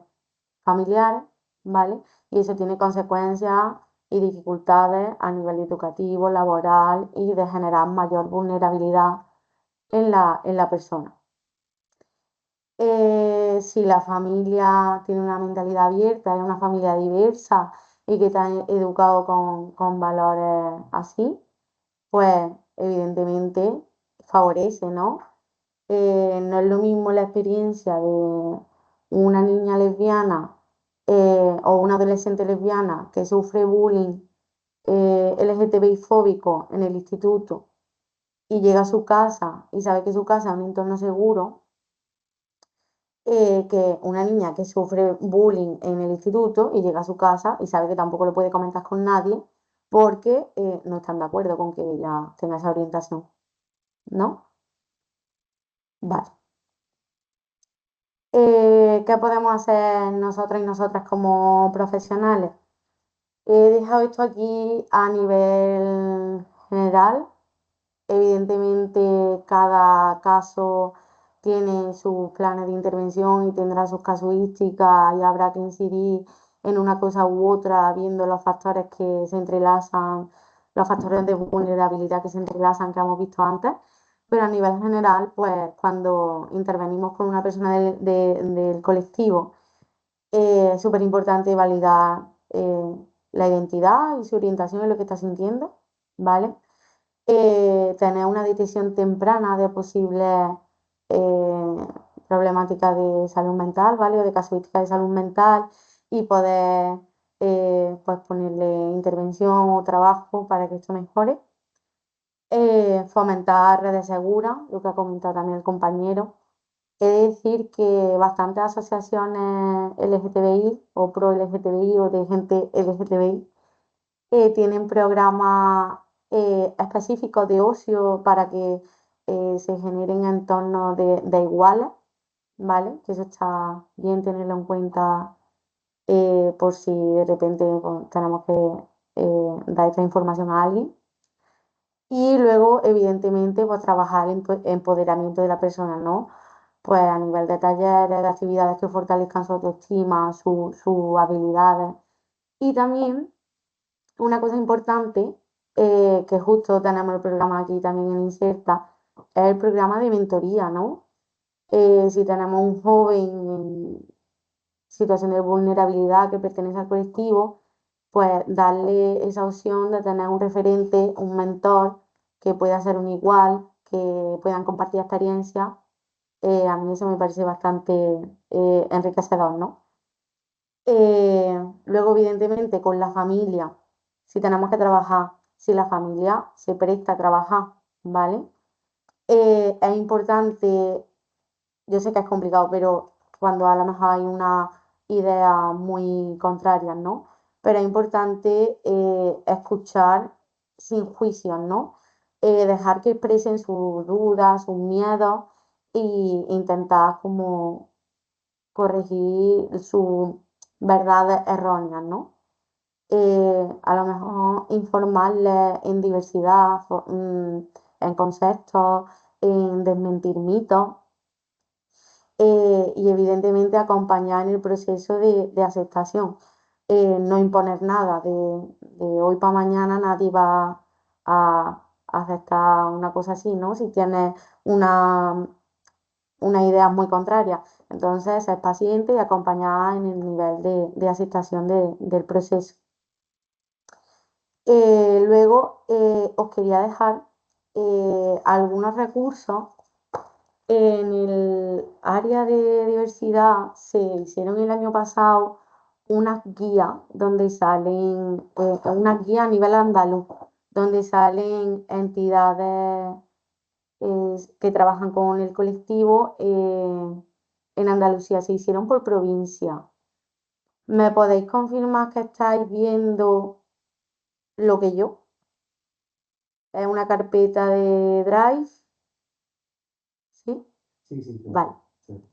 familiares, ¿vale? Y eso tiene consecuencias y dificultades a nivel educativo, laboral y de generar mayor vulnerabilidad en la persona. Si la familia tiene una mentalidad abierta, es una familia diversa y que te han educado con valores así, pues evidentemente favorece, ¿no? No es lo mismo la experiencia de una niña lesbiana o una adolescente lesbiana que sufre bullying LGTBI fóbico en el instituto y llega a su casa y sabe que su casa es un entorno seguro, que una niña que sufre bullying en el instituto y llega a su casa y sabe que tampoco lo puede comentar con nadie porque no están de acuerdo con que ella tenga esa orientación, ¿no? Vale. ¿Qué podemos hacer nosotros y nosotras como profesionales? He dejado esto aquí a nivel general. Evidentemente, cada caso tiene sus planes de intervención y tendrá sus casuísticas y habrá que incidir en una cosa u otra, viendo los factores que se entrelazan, los factores de vulnerabilidad que se entrelazan que hemos visto antes. Pero a nivel general, pues cuando intervenimos con una persona del colectivo, es súper importante validar la identidad y su orientación en lo que está sintiendo, ¿vale? Tener una detección temprana de posibles eh, problemáticas de salud mental, ¿vale? O de casuística de salud mental y poder pues ponerle intervención o trabajo para que esto mejore. Fomentar redes seguras, lo que ha comentado también el compañero. He de decir que bastantes asociaciones LGTBI o pro LGTBI o de gente LGTBI tienen programas específicos de ocio para que se generen entornos de iguales, ¿vale? Que eso está bien tenerlo en cuenta por si de repente pues, tenemos que dar esta información a alguien. Y luego, evidentemente, pues trabajar el empoderamiento de la persona, ¿no? Pues a nivel de talleres, de actividades que fortalezcan su autoestima, sus habilidades. Y también una cosa importante, que justo tenemos el programa aquí también en Inserta, es el programa de mentoría, ¿no? Si tenemos un joven en situación de vulnerabilidad que pertenece al colectivo, pues darle esa opción de tener un referente, un mentor que pueda ser un igual, que puedan compartir experiencias. A mí eso me parece bastante enriquecedor, ¿no? Luego, evidentemente, con la familia, si tenemos que trabajar, si la familia se presta a trabajar, ¿vale? Es importante, yo sé que es complicado, pero cuando a lo mejor hay una idea muy contraria, ¿no? Pero es importante escuchar sin juicios, ¿no? Dejar que expresen sus dudas, sus miedos e intentar como corregir sus verdades erróneas, ¿no? A lo mejor informarles en diversidad, en conceptos, en desmentir mitos y evidentemente acompañar en el proceso de aceptación. No imponer nada, de hoy para mañana nadie va a aceptar una cosa así, ¿no? Si tienes una idea muy contraria. Entonces, ser paciente y acompañar en el nivel de aceptación del proceso. Luego, os quería dejar algunos recursos. En el área de diversidad se hicieron el año pasado unas guías donde salen, unas guías a nivel andaluz, donde salen entidades que trabajan con el colectivo en Andalucía. Se hicieron por provincia. ¿Me podéis confirmar que estáis viendo lo que yo? Es una carpeta de Drive, ¿sí?
Sí, sí, sí.
Vale.
Sí.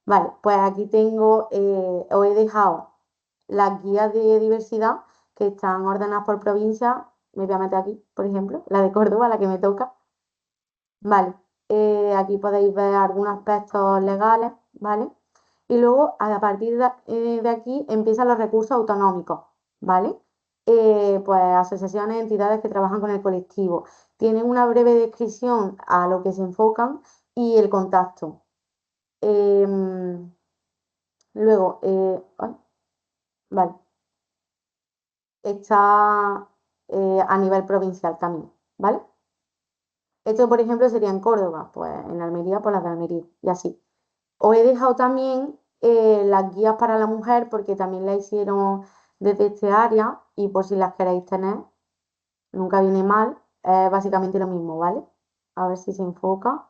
Vale, pues aquí tengo, os he dejado las guías de diversidad que están ordenadas por provincia. Me voy a meter aquí, por ejemplo, la de Córdoba, la que me toca. Vale, aquí podéis ver algunos aspectos legales, ¿vale? Y luego, a partir de aquí, empiezan los recursos autonómicos, ¿vale? Pues asociaciones, entidades que trabajan con el colectivo. Tienen una breve descripción a lo que se enfocan y el contacto. Luego, ay, vale, está a nivel provincial también, ¿vale? Esto, por ejemplo, sería en Córdoba, pues en Almería, pues las de Almería, y así. Os he dejado también las guías para la mujer, porque también las hicieron desde este área, y por si las queréis tener, nunca viene mal, es básicamente lo mismo, ¿vale? A ver si se enfoca.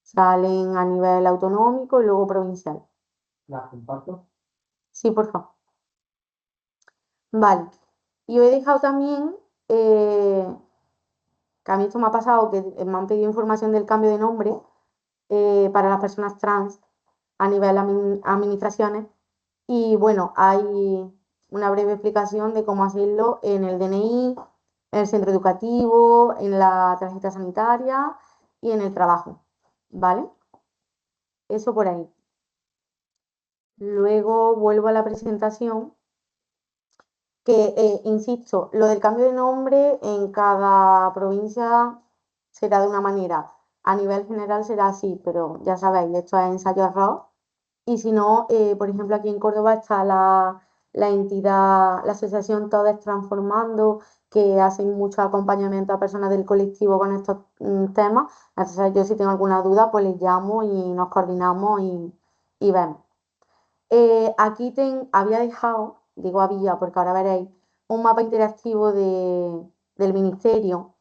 Salen a nivel autonómico y luego provincial.
¿Las comparto?
Sí, por favor. Vale. Y os he dejado también, que a mí esto me ha pasado, que me han pedido información del cambio de nombre para las personas trans a nivel administraciones. Y bueno, hay una breve explicación de cómo hacerlo en el DNI, en el centro educativo, en la tarjeta sanitaria y en el trabajo. ¿Vale? Eso por ahí. Luego vuelvo a la presentación, que, insisto, lo del cambio de nombre en cada provincia será de una manera. A nivel general será así, pero ya sabéis, esto es ensayo-error. Y si no, por ejemplo, aquí en Córdoba está la entidad, la asociación Todes Transformando, que hacen mucho acompañamiento a personas del colectivo con estos temas. Entonces, yo si tengo alguna duda, pues les llamo y nos coordinamos y vemos. Aquí había dejado, digo había porque ahora veréis, un mapa interactivo del ministerio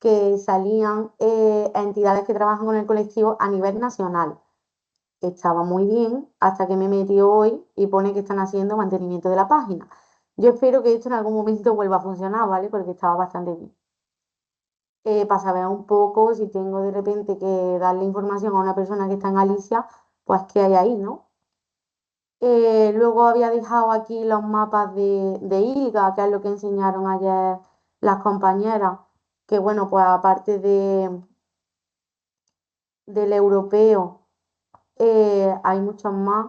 que salían entidades que trabajan con el colectivo a nivel nacional. Estaba muy bien hasta que me metí hoy y pone que están haciendo mantenimiento de la página. Yo espero que esto en algún momento vuelva a funcionar, ¿vale? Porque estaba bastante bien. Para saber un poco si tengo de repente que darle información a una persona que está en Galicia, pues qué hay ahí, ¿no? Luego había dejado aquí los mapas de ILGA, que es lo que enseñaron ayer las compañeras, que bueno, pues aparte del europeo, hay muchos más.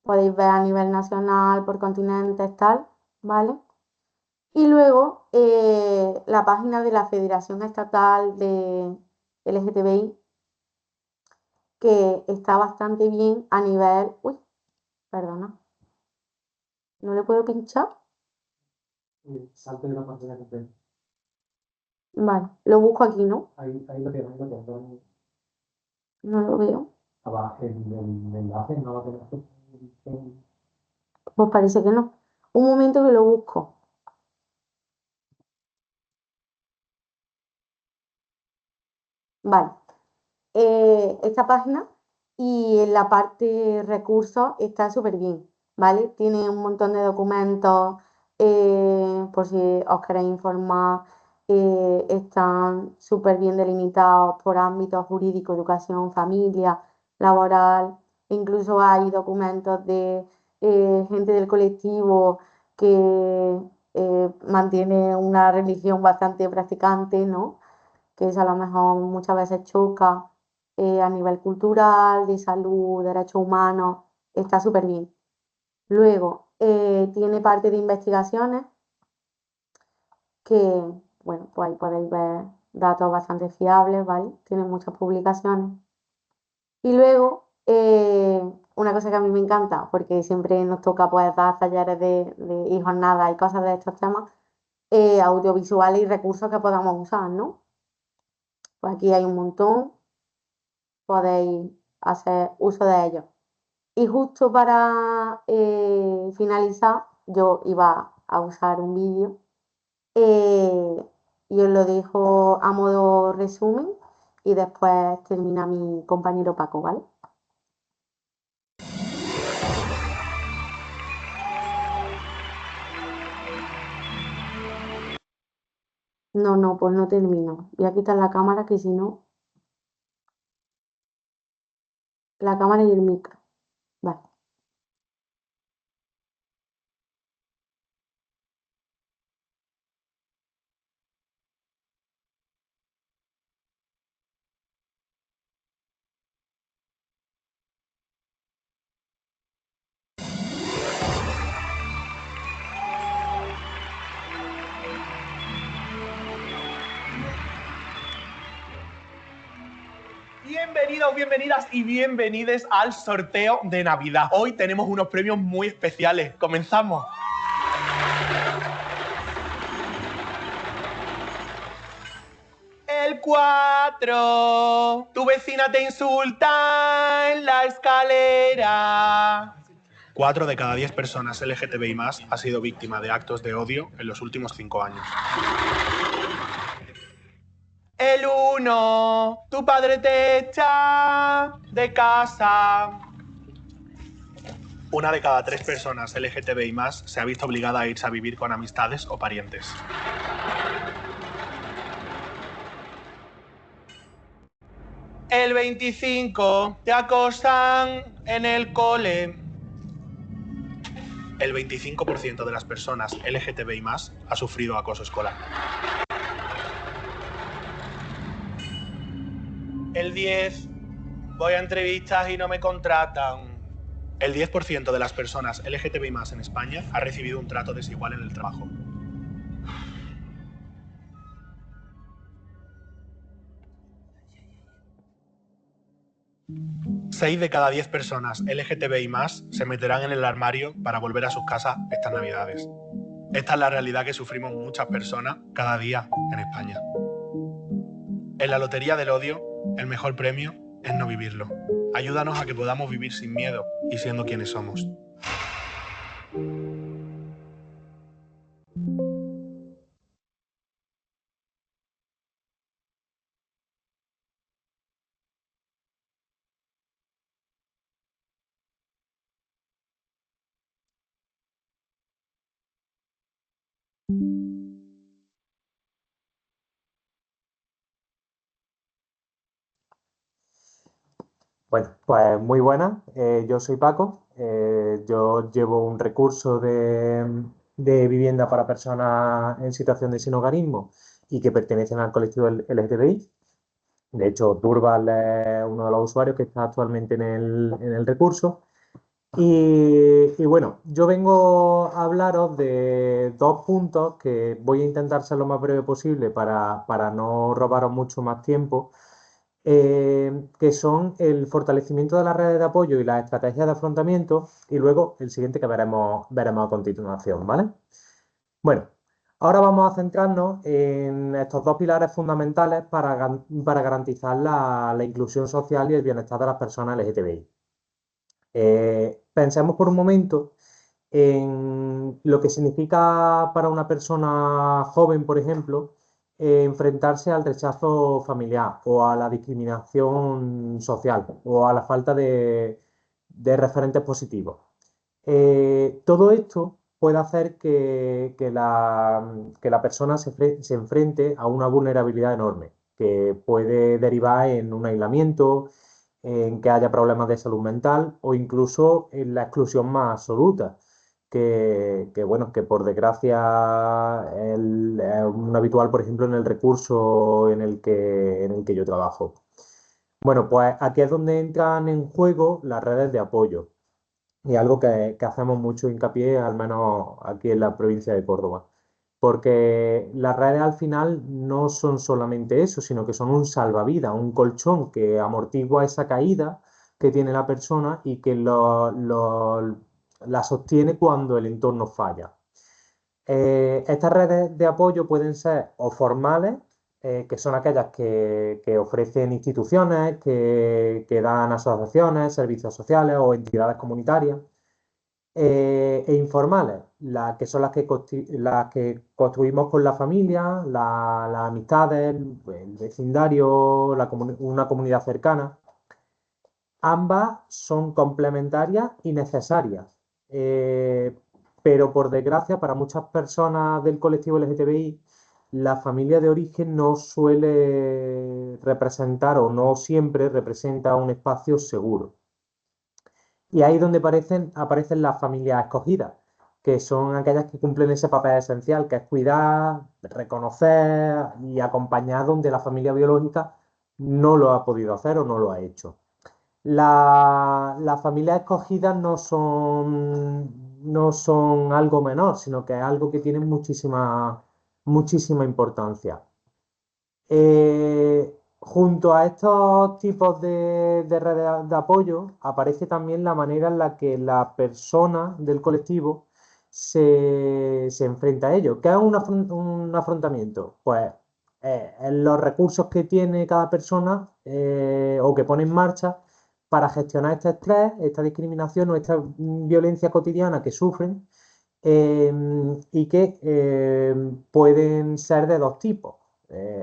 Podéis ver a nivel nacional, por continentes, tal, ¿vale? Y luego la página de la Federación Estatal de LGTBI, que está bastante bien a nivel... Uy, perdona, ¿no le puedo pinchar?
Salte de la pantalla completa.
Vale, lo busco aquí, ¿no?
Ahí lo tienes, ahí lo tienes.
No lo veo.
Abajo, el enlace no lo tienes.
Pues parece que no. Un momento que lo busco. Vale. Esta página y en la parte recursos está súper bien, ¿vale? Tiene un montón de documentos por si os queréis informar. Están súper bien delimitados por ámbitos jurídicos, educación, familia, laboral. Incluso hay documentos de gente del colectivo que mantiene una religión bastante practicante, ¿no? que eso a lo mejor muchas veces choca a nivel cultural, de salud, derechos humanos, está súper bien. Luego, tiene parte de investigaciones que, bueno, pues ahí podéis ver datos bastante fiables, ¿vale? Tiene muchas publicaciones. Y luego, una cosa que a mí me encanta, porque siempre nos toca pues dar talleres y jornadas y cosas de estos temas, audiovisuales y recursos que podamos usar, ¿no? Pues aquí hay un montón, podéis hacer uso de ellos. Y justo para finalizar, yo iba a usar un vídeo y os lo dejo a modo resumen y después termina mi compañero Paco, ¿vale? No, pues no termino. Voy a quitar la cámara que si no, la cámara y el micro. Vale.
Bienvenidos, bienvenidas y bienvenides al sorteo de Navidad. Hoy tenemos unos premios muy especiales. Comenzamos. El 4. Tu vecina te insulta en la escalera. 4 de cada 10 personas LGTBI+ ha sido víctima de actos de odio en los últimos 5 años. El 1. Tu padre te echa de casa. 1 de cada 3 personas LGTBI+ se ha visto obligada a irse a vivir con amistades o parientes. El 25. Te acosan en el cole. El 25% de las personas LGTBI+ ha sufrido acoso escolar. El 10. Voy a entrevistas y no me contratan. El 10% de las personas LGTBI+ en España ha recibido un trato desigual en el trabajo. Seis de cada 10 personas LGTBI+ se meterán en el armario para volver a sus casas estas Navidades. Esta es la realidad que sufrimos muchas personas cada día en España. En la lotería del odio, el mejor premio es no vivirlo. Ayúdanos a que podamos vivir sin miedo y siendo quienes somos.
Bueno, pues muy buenas. Yo soy Paco. Yo llevo un recurso de vivienda para personas en situación de sinhogarismo y que pertenecen al colectivo LGTBI. De hecho, Durval es uno de los usuarios que está actualmente en el recurso. Y bueno, yo vengo a hablaros de dos puntos que voy a intentar ser lo más breve posible para no robaros mucho más tiempo, que son el fortalecimiento de las redes de apoyo y las estrategias de afrontamiento, y luego el siguiente que veremos a continuación, ¿vale? Bueno, ahora vamos a centrarnos en estos dos pilares fundamentales para garantizar la inclusión social y el bienestar de las personas LGTBI. Pensemos por un momento en lo que significa para una persona joven, por ejemplo, enfrentarse al rechazo familiar o a la discriminación social o a la falta de referentes positivos. Todo esto puede hacer que la persona se enfrente a una vulnerabilidad enorme, que puede derivar en un aislamiento, en que haya problemas de salud mental o incluso en la exclusión más absoluta. bueno, que por desgracia es un habitual, por ejemplo, en el recurso en el que yo trabajo. Bueno, pues aquí es donde entran en juego las redes de apoyo y algo que hacemos mucho hincapié, al menos aquí en la provincia de Córdoba. Porque las redes al final no son solamente eso, sino que son un salvavidas, un colchón que amortigua esa caída que tiene la persona y que la sostiene cuando el entorno falla. Estas redes de apoyo pueden ser o formales, que son aquellas que ofrecen instituciones, que dan asociaciones, servicios sociales o entidades comunitarias, e informales, que son las que construimos con la familia, las amistades, el vecindario, una comunidad cercana. Ambas son complementarias y necesarias, eh, pero por desgracia para muchas personas del colectivo LGTBI, la familia de origen no suele representar o no siempre representa un espacio seguro. Y ahí es donde aparecen las familias escogidas, que son aquellas que cumplen ese papel esencial, que es cuidar, reconocer y acompañar donde la familia biológica no lo ha podido hacer o no lo ha hecho. Las familias escogidas no son algo menor, sino que es algo que tiene muchísima importancia. Junto a estos tipos de redes de apoyo, aparece también la manera en la que la persona del colectivo se enfrenta a ello. ¿Qué es un afrontamiento? Pues en los recursos que tiene cada persona o que pone en marcha para gestionar este estrés, esta discriminación o esta violencia cotidiana que sufren, y que pueden ser de dos tipos.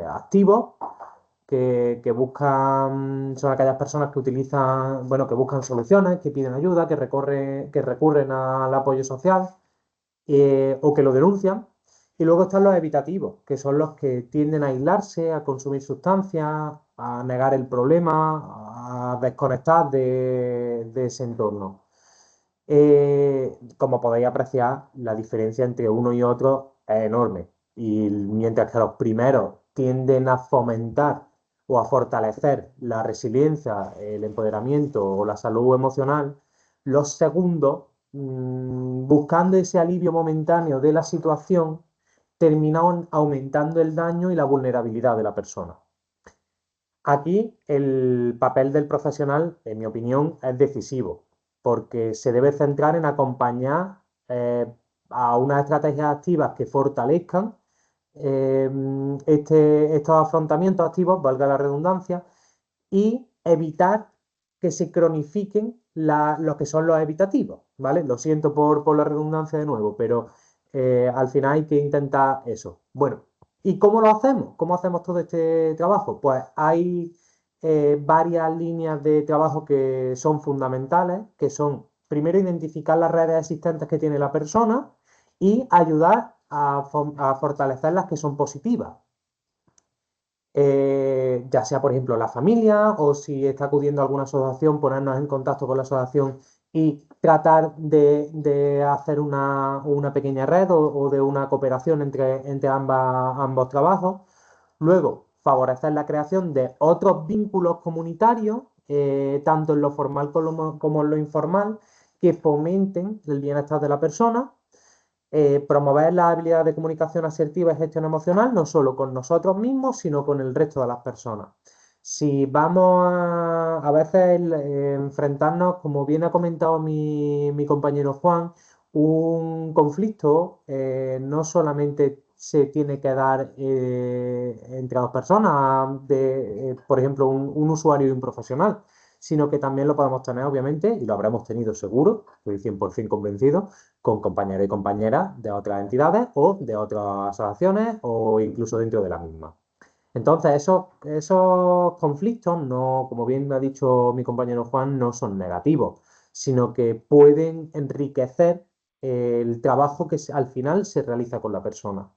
Activos, que buscan, son aquellas personas que utilizan, bueno, que buscan soluciones, que piden ayuda, que recurren al apoyo social, o que lo denuncian. Y luego están los evitativos, que son los que tienden a aislarse, a consumir sustancias, a negar el problema, a desconectar de ese entorno. Como podéis apreciar, la diferencia entre uno y otro es enorme. Y mientras que los primeros tienden a fomentar o a fortalecer la resiliencia, el empoderamiento o la salud emocional, los segundos, buscando ese alivio momentáneo de la situación, terminan aumentando el daño y la vulnerabilidad de la persona. Aquí el papel del profesional, en mi opinión, es decisivo, porque se debe centrar en acompañar a unas estrategias activas que fortalezcan estos afrontamientos activos, valga la redundancia, y evitar que se cronifiquen lo que son los evitativos, ¿vale? Lo siento por la redundancia de nuevo, pero al final hay que intentar eso. Bueno, ¿y cómo lo hacemos? ¿Cómo hacemos todo este trabajo? Pues hay varias líneas de trabajo que son fundamentales, que son, primero, identificar las redes existentes que tiene la persona y ayudar a fortalecer las que son positivas. Ya sea, por ejemplo, la familia o si está acudiendo a alguna asociación, ponernos en contacto con la asociación y tratar de hacer una pequeña red o de una cooperación entre ambos trabajos. Luego, favorecer la creación de otros vínculos comunitarios, tanto en lo formal como en lo informal, que fomenten el bienestar de la persona. Promover la habilidad de comunicación asertiva y gestión emocional, no solo con nosotros mismos, sino con el resto de las personas. Si vamos a veces enfrentarnos, como bien ha comentado mi compañero Juan, un conflicto no solamente se tiene que dar entre dos personas, por ejemplo, un usuario y un profesional, sino que también lo podemos tener, obviamente, y lo habremos tenido seguro, estoy 100% convencido, con compañeros y compañeras de otras entidades o de otras asociaciones o incluso dentro de la misma. Entonces, esos conflictos, no, como bien ha dicho mi compañero Juan, no son negativos, sino que pueden enriquecer el trabajo que al final se realiza con la persona.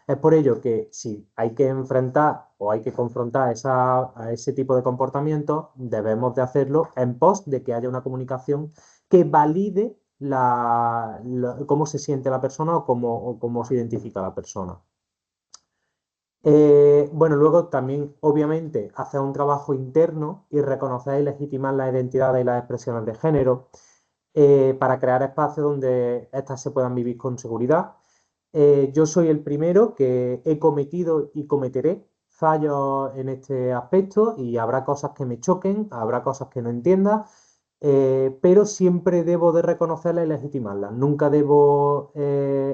Es por ello que si hay que enfrentar o hay que confrontar a ese tipo de comportamientos, debemos de hacerlo en pos de que haya una comunicación que valide cómo se siente la persona o cómo se identifica la persona. Bueno, luego también, obviamente, hacer un trabajo interno y reconocer y legitimar las identidades y las expresiones de género para crear espacios donde éstas se puedan vivir con seguridad. Yo soy el primero que he cometido y cometeré fallos en este aspecto y habrá cosas que me choquen, habrá cosas que no entienda, pero siempre debo de reconocerlas y legitimarlas. Nunca debo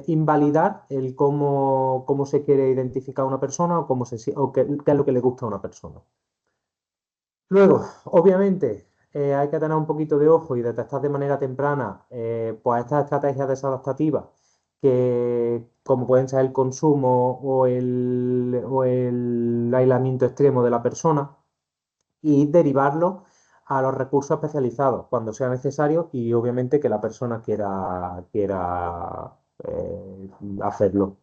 invalidar el cómo se quiere identificar a una persona o, o qué es lo que le gusta a una persona. Luego, obviamente, hay que tener un poquito de ojo y detectar de manera temprana pues estas estrategias desadaptativas como pueden ser el consumo o el aislamiento extremo de la persona y derivarlo a los recursos especializados cuando sea necesario y obviamente que la persona quiera hacerlo.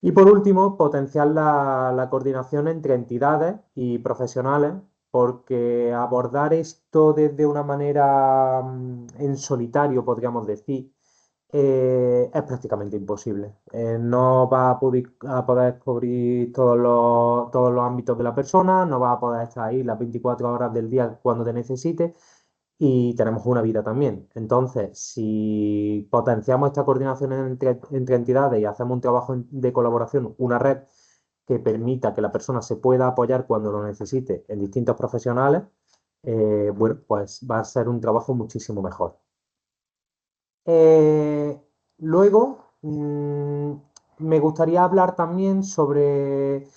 Y por último, potenciar la coordinación entre entidades y profesionales, porque abordar esto desde una manera en solitario, podríamos decir, es prácticamente imposible. No va a poder cubrir todos los ámbitos de la persona, no va a poder estar ahí las 24 horas del día cuando te necesite y tenemos una vida también. Entonces, si potenciamos esta coordinación entre entidades y hacemos un trabajo de colaboración, una red que permita que la persona se pueda apoyar cuando lo necesite en distintos profesionales, bueno, pues va a ser un trabajo muchísimo mejor. Luego, me gustaría hablar también sobre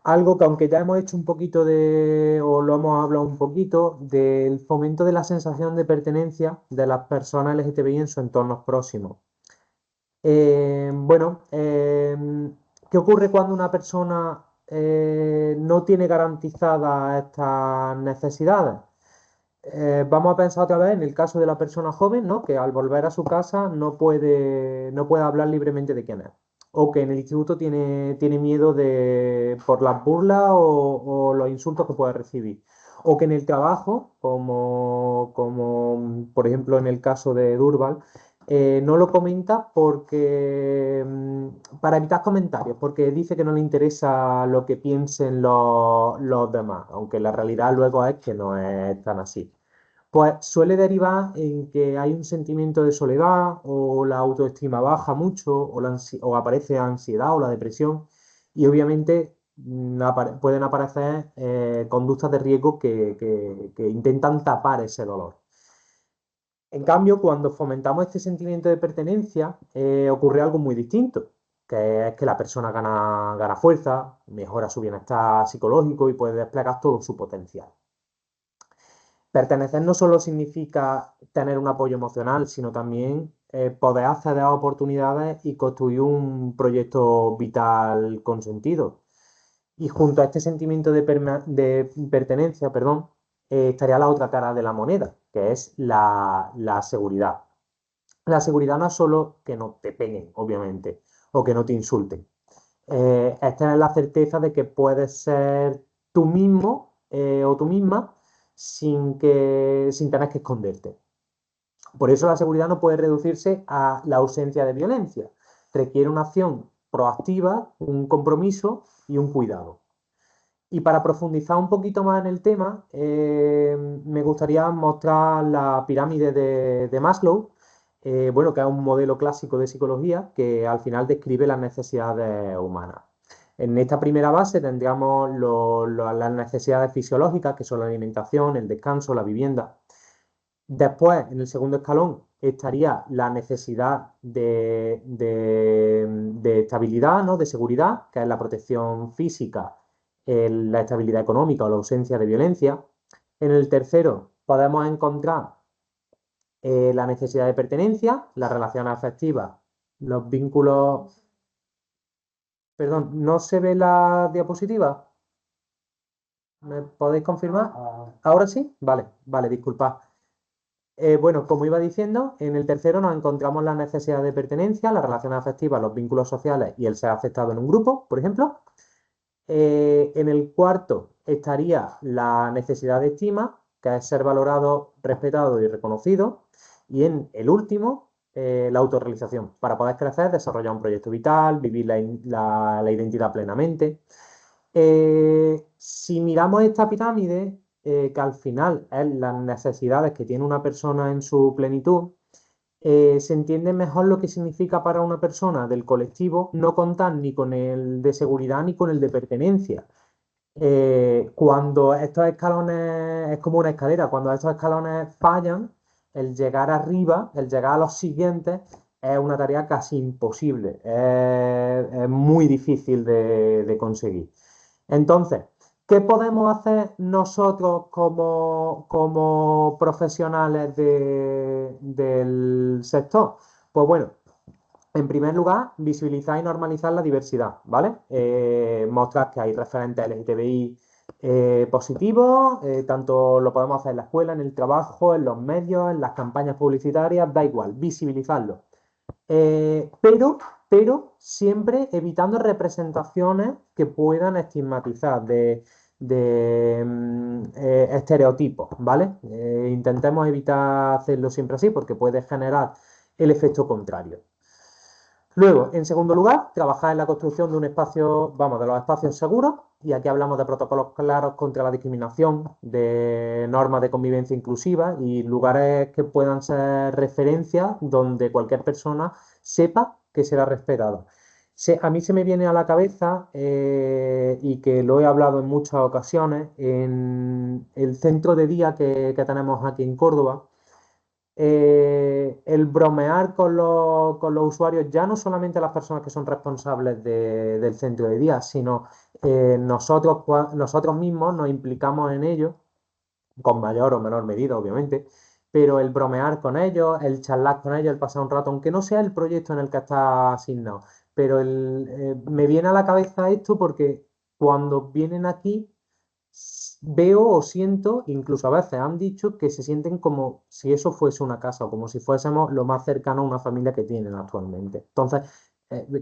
algo que aunque ya hemos hecho un poquito o lo hemos hablado un poquito, del fomento de la sensación de pertenencia de las personas LGTBI en sus entornos próximos. Bueno, ¿qué ocurre cuando una persona no tiene garantizadas estas necesidades? Vamos a pensar otra vez en el caso de la persona joven, ¿no? Que al volver a su casa no puede hablar libremente de quién es. O que en el instituto tiene miedo por las burlas o los insultos que puede recibir. O que en el trabajo, como por ejemplo en el caso de Durval, no lo comenta para evitar comentarios, porque dice que no le interesa lo que piensen los demás, aunque la realidad luego es que no es tan así. Pues suele derivar en que hay un sentimiento de soledad o la autoestima baja mucho o aparece ansiedad o la depresión y obviamente pueden aparecer conductas de riesgo que intentan tapar ese dolor. En cambio, cuando fomentamos este sentimiento de pertenencia, ocurre algo muy distinto, que es que la persona gana fuerza, mejora su bienestar psicológico y puede desplegar todo su potencial. Pertenecer no solo significa tener un apoyo emocional, sino también poder acceder a oportunidades y construir un proyecto vital con sentido. Y junto a este sentimiento de pertenencia, perdón, estaría la otra cara de la moneda, que es la seguridad. La seguridad no es solo que no te peguen, obviamente, o que no te insulten. Es tener la certeza de que puedes ser tú mismo o tú misma sin tener que esconderte. Por eso la seguridad no puede reducirse a la ausencia de violencia. Requiere una acción proactiva, un compromiso y un cuidado. Y para profundizar un poquito más en el tema, me gustaría mostrar la pirámide de Maslow, bueno, que es un modelo clásico de psicología que al final describe las necesidades humanas. En esta primera base tendríamos las necesidades fisiológicas, que son la alimentación, el descanso, la vivienda. Después, en el segundo escalón, estaría la necesidad de estabilidad, ¿no? De seguridad, que es la protección física, la estabilidad económica o la ausencia de violencia. En el tercero podemos encontrar la necesidad de pertenencia, las relaciones afectivas, los vínculos. Perdón, ¿no se ve la diapositiva? ¿Me podéis confirmar? ¿Ahora sí? Vale, vale, disculpad. Bueno, como iba diciendo, en el tercero nos encontramos la necesidad de pertenencia, las relaciones afectivas, los vínculos sociales y el ser aceptado en un grupo, por ejemplo. En el cuarto estaría la necesidad de estima, que es ser valorado, respetado y reconocido. Y en el último, la autorrealización, para poder crecer, desarrollar un proyecto vital, vivir la identidad plenamente. Si miramos esta pirámide, que al final es las necesidades que tiene una persona en su plenitud, se entiende mejor lo que significa para una persona del colectivo no contar ni con el de seguridad ni con el de pertenencia. Cuando estos escalones, es como una escalera, cuando estos escalones fallan, el llegar arriba, el llegar a los siguientes, es una tarea casi imposible, es muy difícil de conseguir. Entonces, ¿qué podemos hacer nosotros como profesionales del sector? Pues bueno, en primer lugar, visibilizar y normalizar la diversidad, ¿vale? Mostrar que hay referentes LGTBI positivos, tanto lo podemos hacer en la escuela, en el trabajo, en los medios, en las campañas publicitarias, da igual, visibilizarlo. Pero siempre evitando representaciones que puedan estigmatizar de estereotipos, ¿vale? Intentemos evitar hacerlo siempre así porque puede generar el efecto contrario. Luego, en segundo lugar, trabajar en la construcción de un espacio, vamos, de los espacios seguros, y aquí hablamos de protocolos claros contra la discriminación, de normas de convivencia inclusiva y lugares que puedan ser referencias donde cualquier persona sepa que será respetada. A mí se me viene a la cabeza, y que lo he hablado en muchas ocasiones, en el centro de día que tenemos aquí en Córdoba, el bromear con los usuarios, ya no solamente las personas que son responsables del centro de día, sino nosotros mismos nos implicamos en ello, con mayor o menor medida, obviamente, pero el bromear con ellos, el charlar con ellos, el pasar un rato, aunque no sea el proyecto en el que está asignado, pero me viene a la cabeza esto porque cuando vienen aquí veo o siento, incluso a veces han dicho que se sienten como si eso fuese una casa o como si fuésemos lo más cercano a una familia que tienen actualmente. Entonces,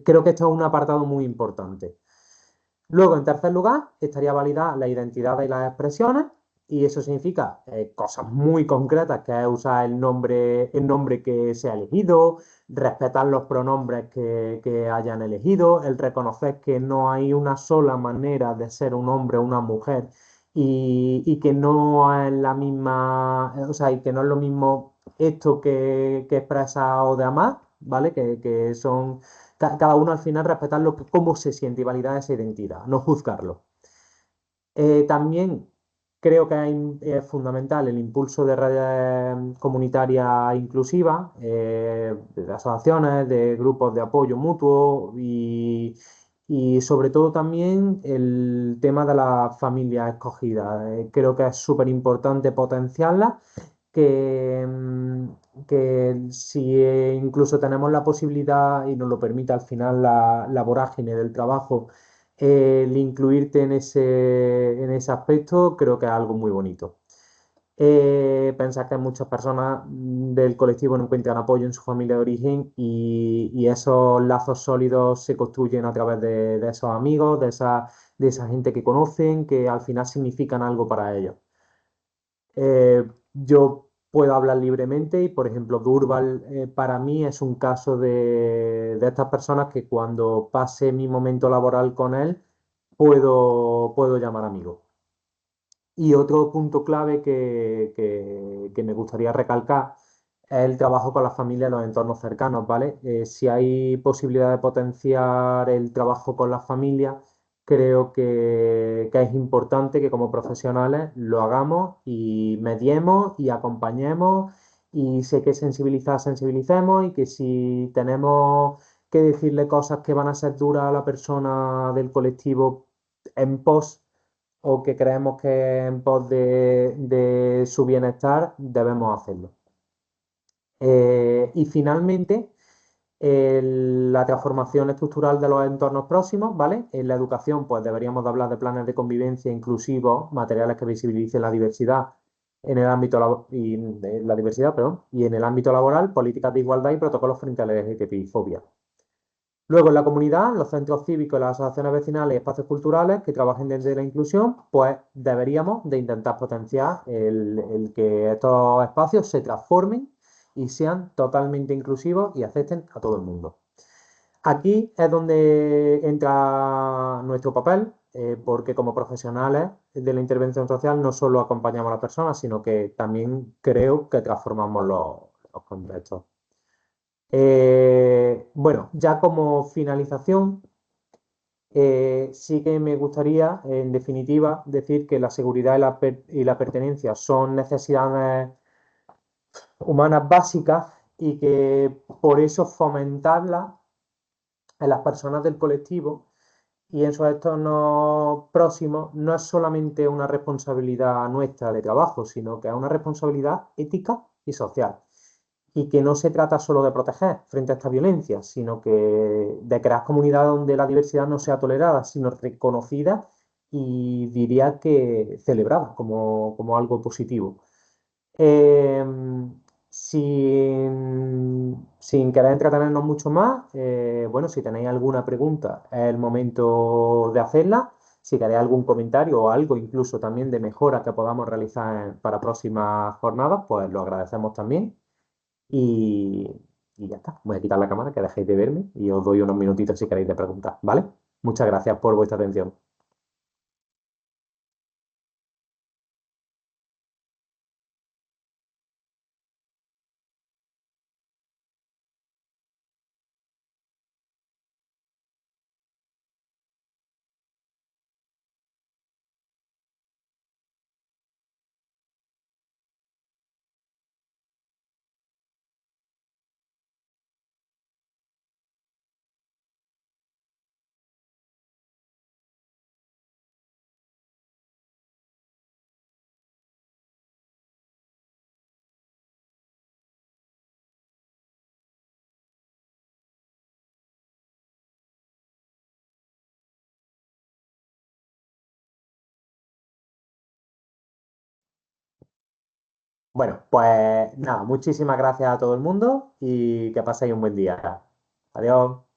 creo que esto es un apartado muy importante. Luego, en tercer lugar, estaría validar la identidad y las expresiones, y eso significa cosas muy concretas, que es usar el nombre que se ha elegido, respetar los pronombres que hayan elegido, el reconocer que no hay una sola manera de ser un hombre o una mujer y que no es la misma, o sea, y que no es lo mismo esto que expresa o de amar, ¿vale? Que son cada uno al final respetar cómo se siente y validar esa identidad, no juzgarlo. También creo que es fundamental el impulso de redes comunitarias inclusivas, de asociaciones, de grupos de apoyo mutuo y sobre todo también el tema de las familias escogidas. Creo que es súper importante potenciarlas, que si incluso tenemos la posibilidad y nos lo permite al final la vorágine del trabajo, el incluirte en ese aspecto, creo que es algo muy bonito. Pensar que muchas personas del colectivo no encuentran apoyo en su familia de origen y esos lazos sólidos se construyen a través de esos amigos, de esa gente que conocen, que al final significan algo para ellos. Yo puedo hablar libremente y, por ejemplo, Durval para mí es un caso de estas personas que cuando pase mi momento laboral con él puedo llamar amigo. Y otro punto clave que me gustaría recalcar es el trabajo con las familias en los entornos cercanos, ¿vale? Si hay posibilidad de potenciar el trabajo con las familias, creo que es importante que como profesionales lo hagamos y mediemos y acompañemos y sé que sensibilicemos y que si tenemos que decirle cosas que van a ser duras a la persona del colectivo en pos o que creemos que en pos de su bienestar, debemos hacerlo. Y finalmente, la transformación estructural de los entornos próximos, ¿vale? En la educación, pues deberíamos de hablar de planes de convivencia inclusivos, materiales que visibilicen la diversidad en el ámbito y la diversidad, perdón, y en el ámbito laboral, políticas de igualdad y protocolos frente a la LGTBI-fobia. Luego, en la comunidad, los centros cívicos, las asociaciones vecinales y espacios culturales que trabajen desde la inclusión, pues deberíamos de intentar potenciar el que estos espacios se transformen y sean totalmente inclusivos y acepten a todo el mundo. Aquí es donde entra nuestro papel, porque como profesionales de la intervención social no solo acompañamos a las personas, sino que también creo que transformamos los contextos. Bueno, ya como finalización, sí que me gustaría, en definitiva, decir que la seguridad y la pertenencia son necesidades humanas básicas y que por eso fomentarlas en las personas del colectivo y en sus entornos próximos no es solamente una responsabilidad nuestra de trabajo, sino que es una responsabilidad ética y social. Y que no se trata solo de proteger frente a esta violencia, sino que de crear comunidades donde la diversidad no sea tolerada, sino reconocida y diría que celebrada como algo positivo. Eh, sin querer entretenernos mucho más, bueno, si tenéis alguna pregunta, es el momento de hacerla. Si queréis algún comentario o algo incluso también de mejora que podamos realizar para próximas jornadas, pues lo agradecemos también. Y, y ya está. Voy a quitar la cámara, que dejéis de verme y os doy unos minutitos si queréis de preguntar, ¿vale? Muchas gracias por vuestra atención. Bueno, pues nada, muchísimas gracias a todo el mundo y que paséis un buen día. Adiós.